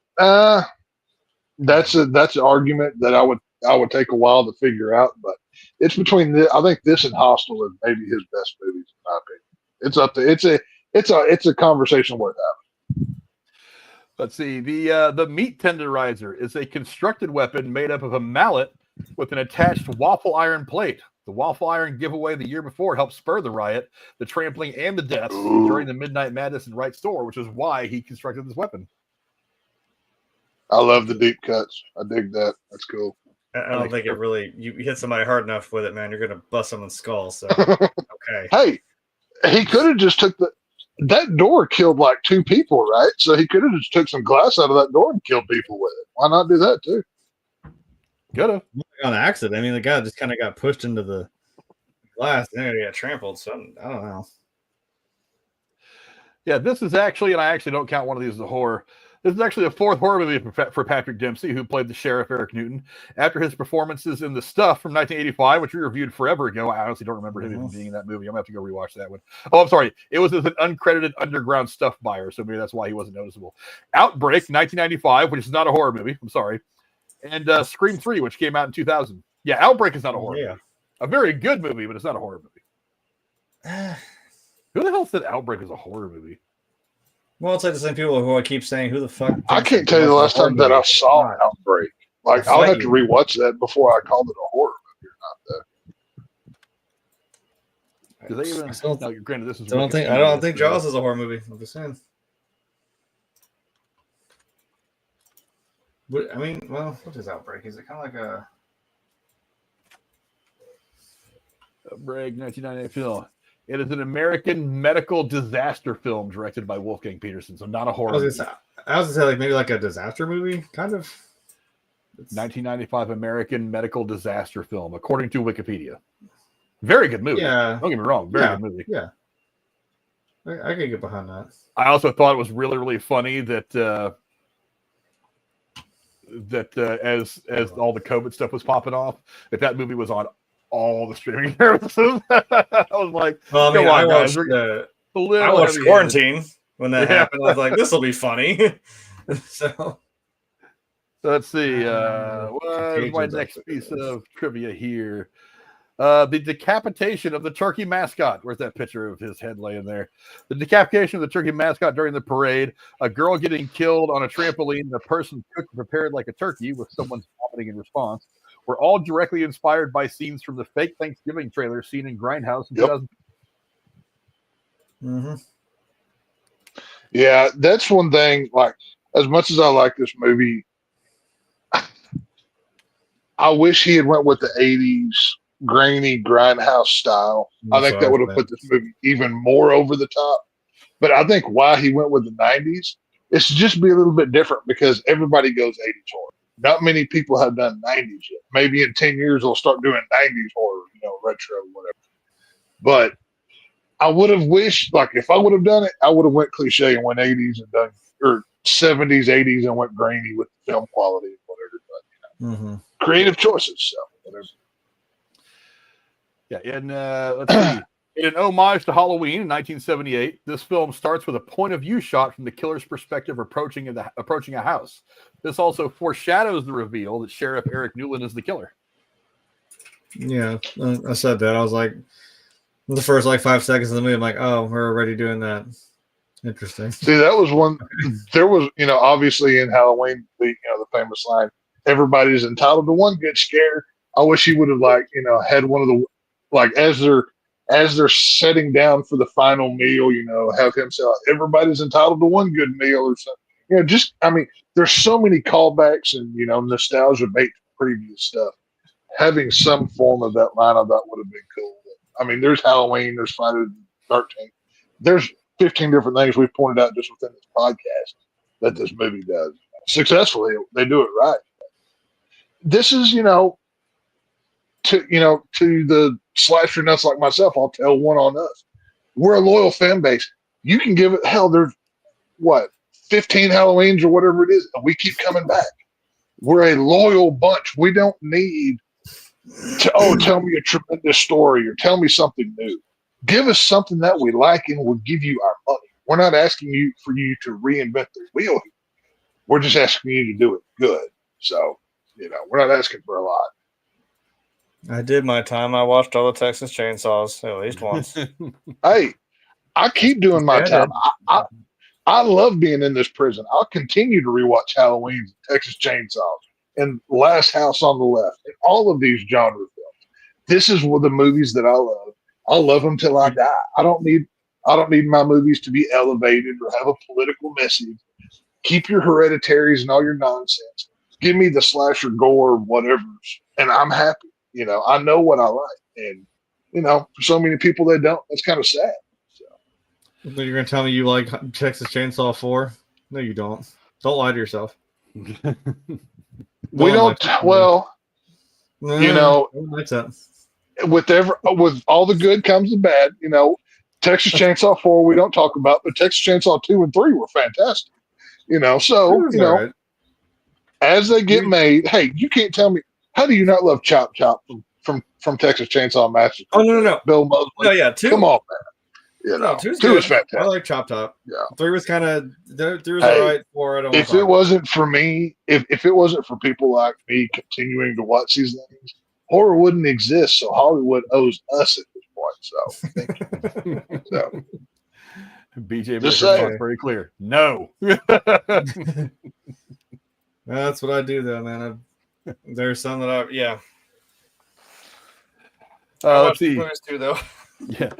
That's an argument that I would take a while to figure out, but it's between this. I think this and Hostel is maybe his best movies, in my opinion. It's up to it's a conversation worth having. Let's see. The meat tenderizer is a constructed weapon made up of a mallet with an attached waffle iron plate. The waffle iron giveaway the year before helped spur the riot, the trampling, and the deaths during the Midnight Madness and Wright store, which is why he constructed this weapon. I love the deep cuts. I dig that. That's cool. I don't think it really. You hit somebody hard enough with it, man. You're gonna bust someone's skull. So okay. Hey, he could have just took that door killed like 2 people, right? So he could have just took some glass out of that door and killed people with it. Why not do that too? Could have on accident. I mean, the guy just kind of got pushed into the glass and then he got trampled. So I don't know. Yeah, this is actually, and I actually don't count one of these as a horror. This is actually the 4th horror movie for Patrick Dempsey, who played the sheriff Eric Newton. After his performances in The Stuff from 1985, which we reviewed forever ago, I honestly don't remember him even being in that movie. I'm going to have to go rewatch that one. Oh, I'm sorry. It was as an uncredited underground stuff buyer, so maybe that's why he wasn't noticeable. Outbreak, 1995, which is not a horror movie. I'm sorry. And Scream 3, which came out in 2000. Yeah, Outbreak is not a horror movie. A very good movie, but it's not a horror movie. Who the hell said Outbreak is a horror movie? Well, it's like the same people who I keep saying, who the fuck? I can't tell you the last time that I saw Outbreak. Like, I'll have to rewatch that before I called it a horror movie or not, though. Do they even? Granted, this is. I don't think Jaws is a horror movie. I'm just saying. But, I mean, well, what is Outbreak? Is it kind of like a Outbreak 1998 film? It is an American medical disaster film directed by Wolfgang Peterson, so not a horror. I was gonna say like maybe like a disaster movie, kind of. 1995 American medical disaster film, according to Wikipedia. Very good movie. Yeah, don't get me wrong. Very good movie. Yeah, I can get behind that. I also thought it was really, really funny that as all the COVID stuff was popping off, that movie was on all the streaming services. I was like, well, I mean, I watched Quarantine when that happened. I was like, this will be funny. So let's see. What's my next piece of trivia here? The decapitation of the turkey mascot. Where's that picture of his head laying there? The decapitation of the turkey mascot during the parade. A girl getting killed on a trampoline. The person cooked and prepared like a turkey with someone vomiting in response. Were all directly inspired by scenes from the fake Thanksgiving trailer seen in Grindhouse in 2000. Mm-hmm. Yeah, that's one thing. Like, as much as I like this movie, I wish he had went with the 80s grainy Grindhouse style. I think that would have put this movie even more over the top. But I think why he went with the 90s is to just be a little bit different because everybody goes 80s horror. Not many people have done 90s yet. Maybe in 10 years they'll start doing 90s horror, retro, whatever. But I would have wished, like, if I would have done it, I would have went cliche and went 80s and done, or 70s, 80s and went grainy with the film quality and whatever. But, creative choices, so whatever. Yeah, and let's see. In an homage to Halloween in 1978, this film starts with a point of view shot from the killer's perspective approaching a house. This also foreshadows the reveal that Sheriff Eric Newland is the killer. Yeah, I said that. I was like, the first 5 seconds of the movie, I'm like, oh, we're already doing that. Interesting. See, that was one. There was, obviously in Halloween, the famous line, "Everybody's entitled to one good scare." I wish he would have had one of the as they're setting down for the final meal, have him say, "Everybody's entitled to one good meal," or something. There's so many callbacks and nostalgia baked previous stuff. Having some form of that line, I thought would have been cool. There's Halloween, there's Friday the 13th, there's 15 different things we've pointed out just within this podcast that this movie does successfully. They do it right. This is, to the slasher nuts like myself, I'll tell one on us. We're a loyal fan base. You can give it hell. There's 15 Halloweens or whatever it is, and we keep coming back. We're a loyal bunch. We don't need to tell me a tremendous story or tell me something new. Give us something that we like, and we'll give you our money. We're not asking for you to reinvent the wheel here. We're just asking you to do it good. So, we're not asking for a lot. I did my time. I watched all the Texas Chainsaws at least once. Hey, I keep doing my time. I love being in this prison. I'll continue to rewatch Halloween, Texas Chainsaws, and Last House on the Left, and all of these genre films. This is one of the movies that I love. I'll love them till I die. I don't need my movies to be elevated or have a political message. Keep your hereditaries and all your nonsense. Give me the slasher gore, whatever, and I'm happy. I know what I like, and for so many people that don't, that's kind of sad. So you're gonna tell me you like Texas Chainsaw 4? No, you don't. Don't lie to yourself. We don't. Well, like that. With all the good comes the bad. Texas Chainsaw 4 we don't talk about, but Texas Chainsaw 2 and 3 were fantastic. Right. As they get made, hey, you can't tell me. How do you not love Chop Chop from Texas Chainsaw Massacre? Oh no, Bill Mosley. No, yeah, 2. Come on, man. 2 is fantastic. I like Chop Top. Yeah, 3 was kind of 3 was alright. 4, I don't. If it wasn't for me, if it wasn't for people like me continuing to watch these things, horror wouldn't exist. So Hollywood owes us at this point. So, thank you. So, BJ was very clear. No. That's what I do, though, man. There's some that let's see. Too, though. Yeah.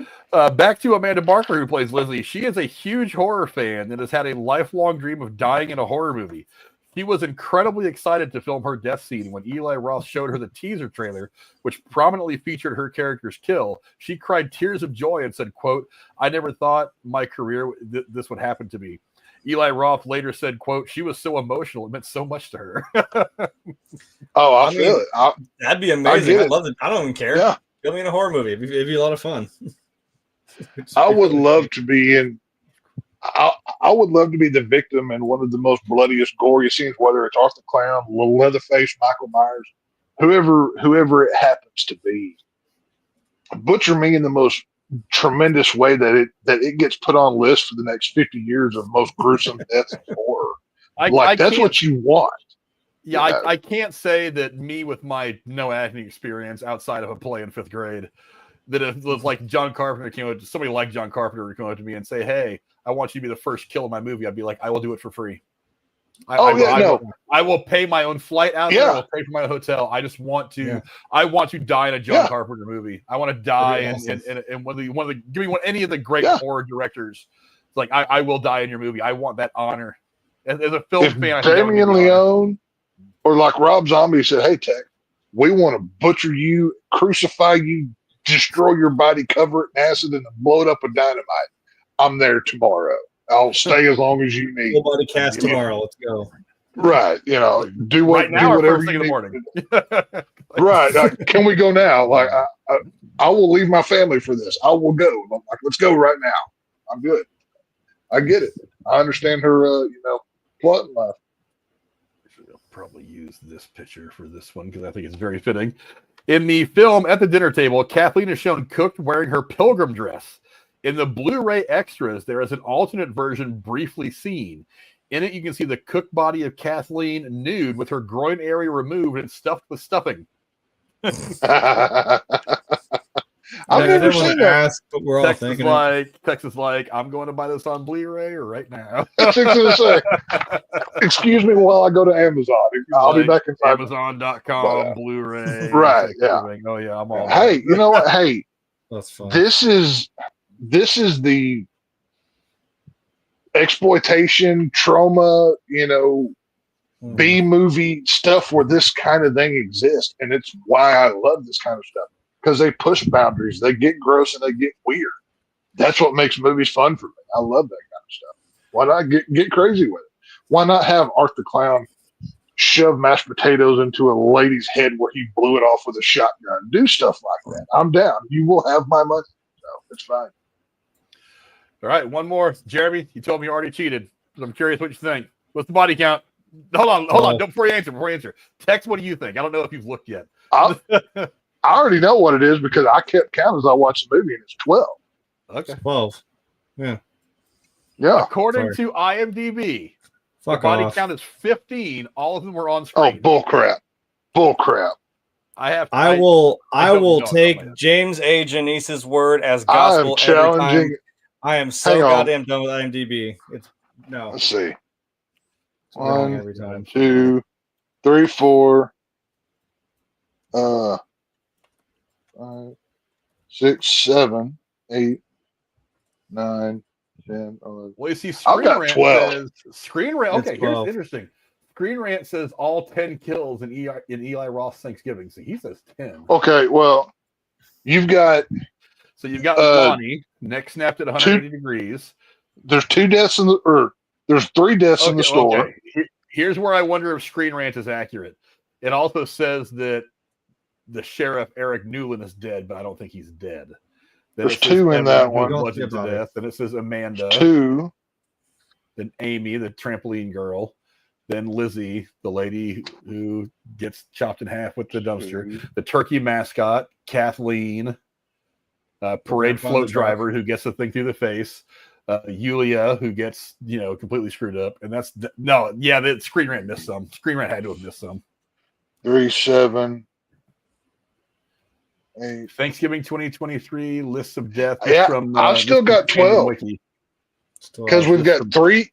Back to Amanda Barker, who plays Lizzie. She is a huge horror fan and has had a lifelong dream of dying in a horror movie. She was incredibly excited to film her death scene when Eli Roth showed her the teaser trailer, which prominently featured her character's kill. She cried tears of joy and said, quote, "I never thought my career this would happen to me." Eli Roth later said, quote, "She was so emotional. It meant so much to her." I feel it. That'd be amazing. I love it. I don't even care. Yeah. Put me in a horror movie. It'd be a lot of fun. I would love to be in. I would love to be the victim in one of the most bloodiest, goriest scenes, whether it's Arthur Clown, Leatherface, Michael Myers, whoever it happens to be. Butcher me in the most tremendous way that it gets put on lists for the next 50 years of most gruesome deaths in horror. That's what you want. Yeah, I can't say that me with my no acting experience outside of a play in 5th grade, that it was like John Carpenter somebody like John Carpenter would come up to me and say, "Hey, I want you to be the first kill in my movie." I'd be like, "I will do it for free. I will pay my own flight out there. I will pay for my hotel. I just want to. Yeah. I want to die in a John Carpenter movie. I want to die and one of the give me any of the great horror directors. It's like I will die in your movie. I want that honor." As a film fan, Damien Leone or like Rob Zombie said, "Hey, Tech, we want to butcher you, crucify you, destroy your body, cover it in acid, and blow it up with dynamite. I'm there tomorrow. I'll stay as long as you need." Full body cast tomorrow. Let's go. Right. Do right now do whatever first thing you in the need. morning. Right. Can we go now? Like I will leave my family for this. I will go. I'm like, let's go right now. I'm good. I get it. I understand her. Plot in life. I'll probably use this picture for this one because I think it's very fitting. In the film, at the dinner table, Kathleen is shown cooked wearing her pilgrim dress. In the Blu-ray extras, there is an alternate version briefly seen. In it, you can see the cooked body of Kathleen nude with her groin area removed and stuffed with stuffing. I've never seen that. Ask, but we're all thinking Texas like, I'm going to buy this on Blu-ray or right now. That's what I was gonna say. Excuse me while I go to Amazon. I'll be back in 5 minutes. Amazon.com, Blu-ray. Right, yeah. Oh, yeah, I'm all Hey, you know what? Hey, that's fun. This is the exploitation, trauma, B-movie stuff where this kind of thing exists. And it's why I love this kind of stuff. Because they push boundaries, they get gross, and they get weird. That's what makes movies fun for me. I love that kind of stuff. Why not get crazy with it? Why not have Art the Clown shove mashed potatoes into a lady's head where he blew it off with a shotgun? Do stuff like that. I'm down. You will have my money. So it's fine. All right, one more. Jeremy, you told me you already cheated. So I'm curious what you think. What's the body count? Hold on. Before you answer. Text, what do you think? I don't know if you've looked yet. I already know what it is because I kept count as I watched the movie, and it's 12. Okay. 12. Yeah. Yeah. According to IMDb, Fuck the body off. count is 15. All of them were on Oh, screen. bull crap. I will don't know take James A. Janice's word as I am gospel every time. challenging. I am so Hang on. goddamn done with IMDb. No. Let's see. It's wrong 1, every time. 2, 3, 4, 5, 6, 7, 8, 9, 10, 11. Well, you see, I've got 12. Okay, here's 12. interesting. Screen Rant says all 10 kills in Eli Roth's Thanksgiving. So he says 10. Okay, well, you've got. So you've got Lonnie, neck snapped at 180 degrees. There's 2 deaths there's 3 deaths in the store. Okay. Here's where I wonder if Screen Rant is accurate. It also says that the sheriff, Eric Newland, is dead, but I don't think he's dead. Then There's 2 in that one. Bludgeoned to death. Then it says Amanda. 2. Then Amy, the trampoline girl. Then Lizzie, the lady who gets chopped in half with the dumpster. The turkey mascot, Kathleen. Parade float driver who gets the thing through the face. Yulia, who gets completely screwed up. And the Screen Rant missed some. Screen Rant had to have missed some. 3, 7, 8. Thanksgiving 2023 lists of death. Yeah, from, I've still got 12 because we've got 3.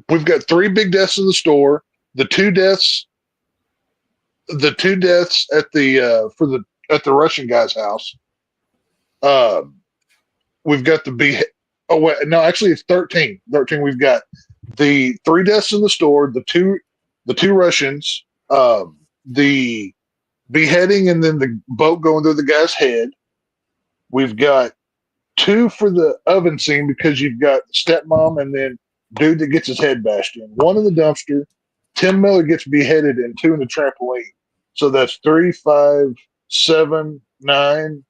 We've got 3 big deaths in the store. The 2 deaths at the Russian guy's house. We've got actually it's 13. 13. We've got the 3 deaths in the store, the two Russians, the beheading, and then the boat going through the guy's head. We've got 2 for the oven scene because you've got stepmom and then dude that gets his head bashed in. 1 in the dumpster. Tim Miller gets beheaded, and 2 in the trampoline. So that's 3, 5, 7, 9,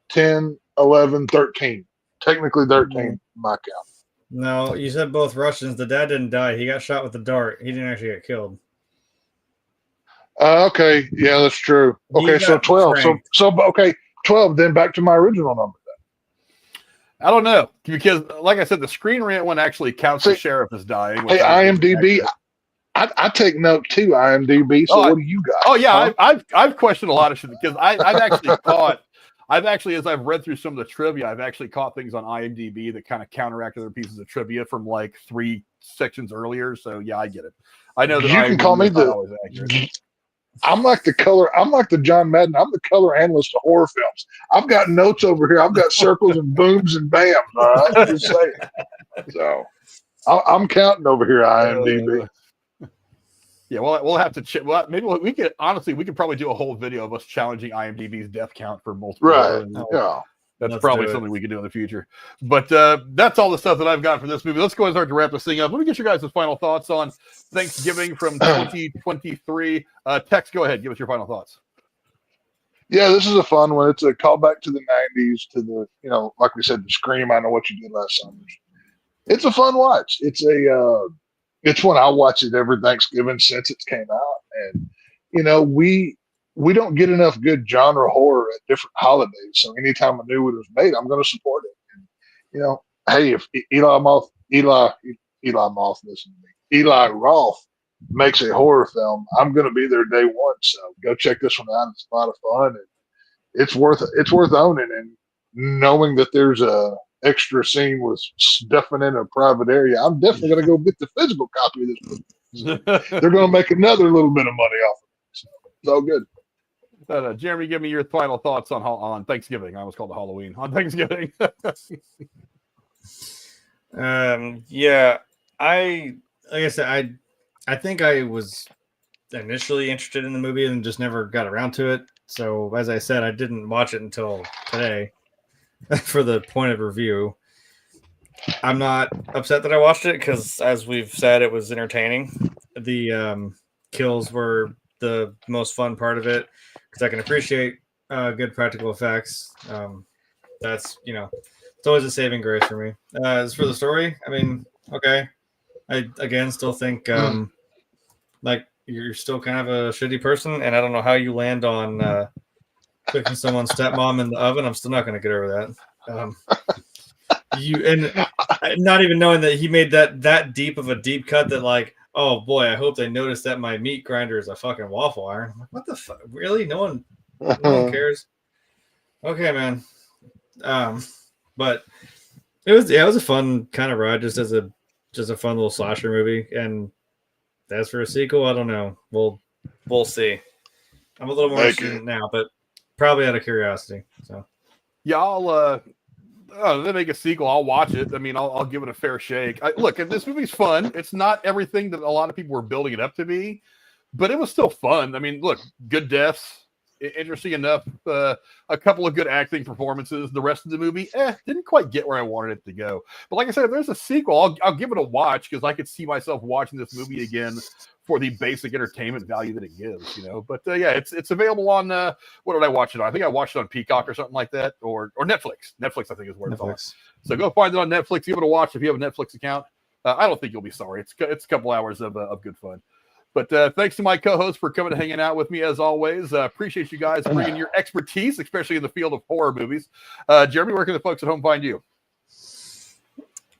10, 11, 13. Technically 13, my count. No, you said both Russians. The dad didn't die. He got shot with the dart. He didn't actually get killed. Okay, yeah, that's true. Okay, so 12. Okay, 12. Then back to my original number. I don't know, because like I said, the Screen Rant one actually counts the sheriff as dying. Hey, IMDb, I take note too, IMDb. So what do you got? Oh yeah, I've questioned a lot of shit because I've actually caught. As I've read through some of the trivia, I've actually caught things on IMDb that kind of counteract other pieces of trivia from like 3 sections earlier. So yeah, I get it. I know that you can call me I'm like the John Madden. I'm the color analyst of horror films. I've got notes over here. I've got circles and booms and bams. All right, just saying. So I'm counting over here. IMDb. Yeah, well, we'll have to check. Well, maybe we could probably do a whole video of us challenging IMDb's death count for multiple. Right. Yeah. That's probably something we can do in the future. But that's all the stuff that I've got for this movie. Let's go and start to wrap this thing up. Let me get you guys' final thoughts on Thanksgiving from 2023. Tex, go ahead. Give us your final thoughts. Yeah, this is a fun one. It's a callback to the 90s, to the, like we said, the Scream, I Know What You Did Last Summer. It's a fun watch. It's one I watch it every Thanksgiving since it came out. And, we we don't get enough good genre horror at different holidays. So anytime a new one is made, I'm going to support it. And, you know, hey, if listen to me, Eli Roth makes a horror film, I'm going to be there day one. So go check this one out. It's a lot of fun, and it's worth owning. And knowing that there's a extra scene with stuffing in a private area, I'm definitely going to go get the physical copy of this movie. So they're going to make another little bit of money off of it. So it's all good. Jeremy, give me your final thoughts on Thanksgiving. I almost called it Halloween. On Thanksgiving. Yeah, like I said, I think I was initially interested in the movie and just never got around to it. So as I said, I didn't watch it until today for the point of review. I'm not upset that I watched it because, as we've said, it was entertaining. The kills were the most fun part of it because I can appreciate good practical effects. That's, it's always a saving grace for me. As for the story, I mean, okay. I, again, still think like you're still kind of a shitty person, and I don't know how you land on cooking someone's stepmom in the oven. I'm still not going to get over that. Not even knowing that he made that deep of a deep cut that, like, oh boy, I hope they notice that my meat grinder is a fucking waffle iron. I'm like, what the fuck? Really? No one cares. Okay, man. But it was a fun kind of ride, just a fun little slasher movie. And as for a sequel, I don't know. We'll see. I'm a little more interested now, but probably out of curiosity. So yeah, they make a sequel. I'll watch it. I mean, I'll give it a fair shake. Look, and this movie's fun. It's not everything that a lot of people were building it up to be, but it was still fun. I mean, look, good deaths, interesting enough. A couple of good acting performances. The rest of the movie, didn't quite get where I wanted it to go. But like I said, if there's a sequel, I'll give it a watch because I could see myself watching this movie again for the basic entertainment value that it gives, But yeah, it's available on what did I watch it on? I think I watched it on Peacock or something like that, or Netflix. Netflix, I think, is where it's on. So go find it on Netflix. Give it a watch if you have a Netflix account. I don't think you'll be sorry. It's a couple hours of good fun. But thanks to my co-host for coming and hanging out with me as always. Appreciate you guys bringing your expertise, especially in the field of horror movies. Jeremy, where can the folks at home find you?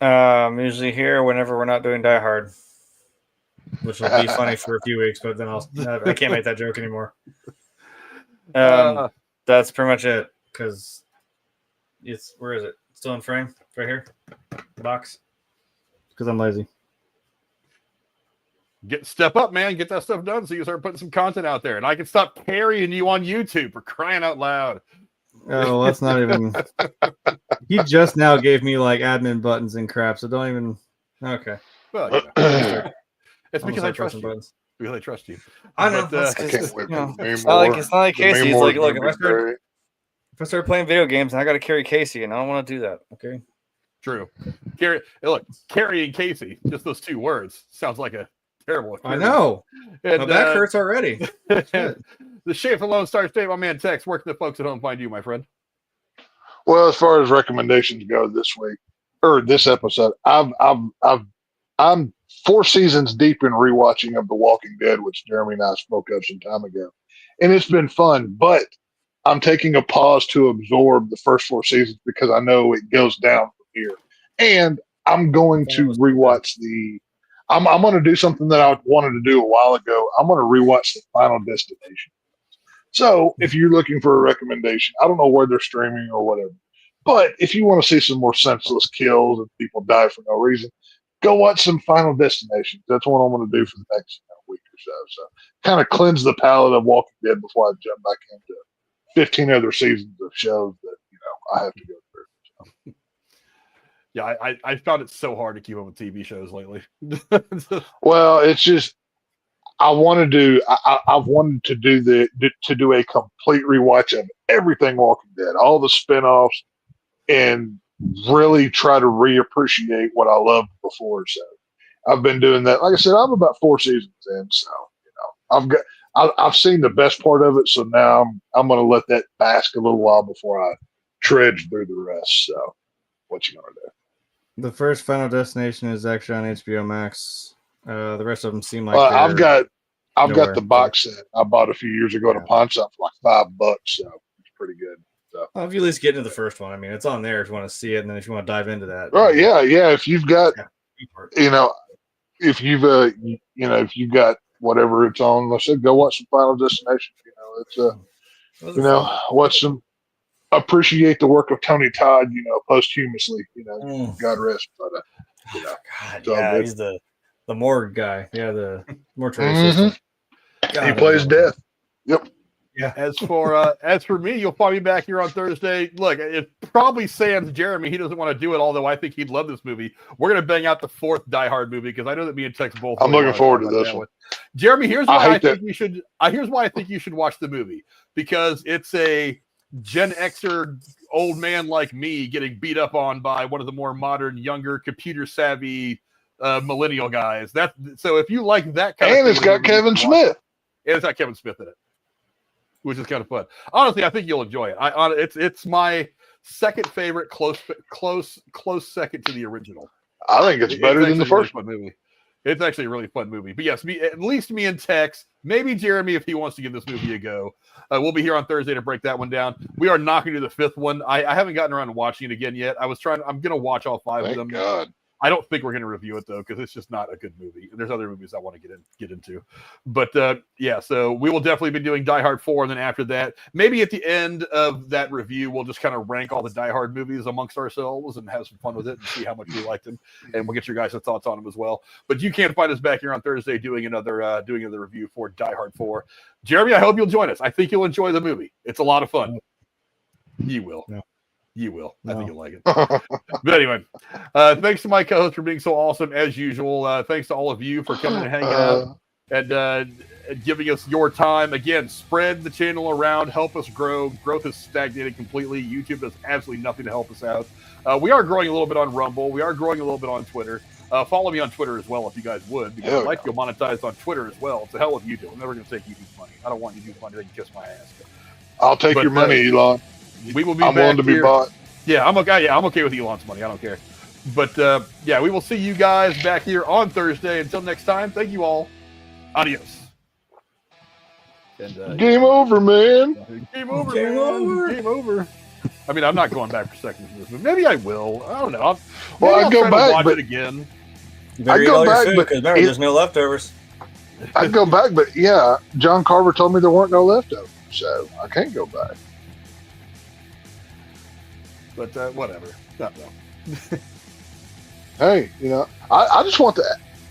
I'm usually here whenever we're not doing Die Hard, which will be funny for a few weeks, but then I can't make that joke anymore. That's pretty much it, because where is it? Still in frame? Right here? The box? Because I'm lazy. Step up, man. Get that stuff done so you start putting some content out there. And I can stop carrying you on YouTube for crying out loud. Oh, that's not even... He just now gave me, like, admin buttons and crap, so don't even... Okay. Well, it's because I trust you. Buttons. Really trust you. I know. I can't wait for it's not like Casey's like, look, if I start playing video games, I got to carry Casey, and I don't want to do that. Okay. True. Carrying Casey, just those two words, sounds like a terrible experience. I know. And, my back hurts already. The Shape Alone Star State, my man Tex. Where can the folks at home find you, my friend? Well, as far as recommendations go this week or this episode, I'm 4 seasons deep in rewatching of The Walking Dead, which Jeremy and I spoke of some time ago, and it's been fun. But I'm taking a pause to absorb the first 4 seasons because I know it goes down from here, and I'm going to rewatch I'm going to do something that I wanted to do a while ago. I'm going to rewatch the Final Destination. So if you're looking for a recommendation, I don't know where they're streaming or whatever, but if you want to see some more senseless kills and people die for no reason, go watch some Final Destinations. That's what I'm going to do for the next week or so. So kind of cleanse the palate of Walking Dead before I jump back into 15 other seasons of shows that I have to go through. So. Yeah, I found it so hard to keep up with TV shows lately. Well, it's just I've wanted to do a complete rewatch of everything Walking Dead, all the spinoffs, and really try to reappreciate what I loved before. So I've been doing that. Like I said, I'm about 4 seasons in, so I've seen the best part of it. So now I'm going to let that bask a little while before I trudge through the rest. So what you gonna do? The first Final Destination is actually on HBO Max. The rest of them seem like I've nowhere. got the box set I bought a few years ago at a pawn shop for like $5, so it's pretty good. So. Well, if you at least get into the first one, I mean, it's on there if you want to see it, and then if you want to dive into that, Right? Yeah. If you've got, you know, if you've if you've got whatever it's on, let's say go watch some Final Destination. You know, it's watch some. Appreciate the work of Tony Todd. You know, posthumously. You know, God rest. But God, yeah, he's the morgue guy. Yeah, the mortuary assistant. God, he plays death. Yep. Yeah. As for me, you'll find me back here on Thursday. Look, it probably sans Jeremy. He doesn't want to do it, although I think he'd love this movie. We're gonna bang out the 4th Die Hard movie because I know that me and Tex both. I'm looking forward to this one. Jeremy, here's why I think you should. Here's why I think you should watch the movie, because it's a Gen Xer old man like me getting beat up on by one of the more modern, younger, computer savvy millennial guys. So if you like that kind of thing, it's got Kevin Smith. And it's got Kevin Smith in it, which is kind of fun. Honestly, I think you'll enjoy it. It's my second favorite, close second to the original. I think it's better than the first one movie. It's actually a really fun movie. But yes, at least me and Tex, maybe Jeremy if he wants to give this movie a go. We'll be here on Thursday to break that one down. We are not going to do the 5th one. I haven't gotten around to watching it again yet. I'm going to watch all 5 of them. God. I don't think we're going to review it though, because it's just not a good movie. And there's other movies I want to get into. But so we will definitely be doing Die Hard 4, and then after that, maybe at the end of that review, we'll just kind of rank all the Die Hard movies amongst ourselves and have some fun with it and see how much we liked them, and we'll get your guys' thoughts on them as well. But you can find us back here on Thursday doing another review for Die Hard 4. Jeremy, I hope you'll join us. I think you'll enjoy the movie. It's a lot of fun. You will. No. You will. No. I think you'll like it. But anyway, thanks to my co-host for being so awesome as usual. Thanks to all of you for coming and hanging out and giving us your time. Again, spread the channel around. Help us grow. Growth is stagnated completely. YouTube does absolutely nothing to help us out. We are growing a little bit on Rumble. We are growing a little bit on Twitter. Follow me on Twitter as well if you guys would, because I'd like to go monetized on Twitter as well. It's the hell of YouTube. I'm never going to take YouTube's money. I don't want YouTube's money. They can kiss my ass. I'll take your money, Elon. We will be I'm willing to be bought. Yeah, I'm okay. Yeah, I'm okay with Elon's money. I don't care. But we will see you guys back here on Thursday. Until next time, thank you all. Adios. And, game over, man. Game over. Game over. I mean, I'm not going back for seconds in this movie. Maybe I will. I don't know. I'll go back, but again. You better eat all your food, because remember, there's no leftovers. I'd go back, but yeah, John Carver told me there weren't no leftovers, so I can't go back. But whatever. Not though. Hey, I just want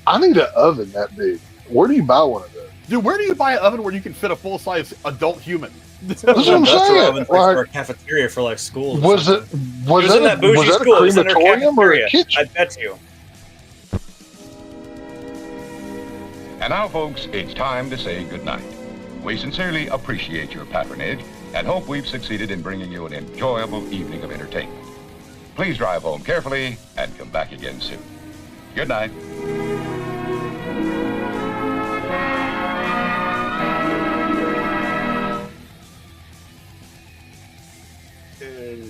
I need an oven that big. Where do you buy one of those? Dude, where do you buy an oven where you can fit a full-size adult human? That's what I'm saying. For a cafeteria for like schools. Was it in that bougie school? It was in their cafeteria. I bet you. And now, folks, it's time to say goodnight. We sincerely appreciate your patronage and hope we've succeeded in bringing you an enjoyable evening of entertainment. Please drive home carefully and come back again soon. Good night.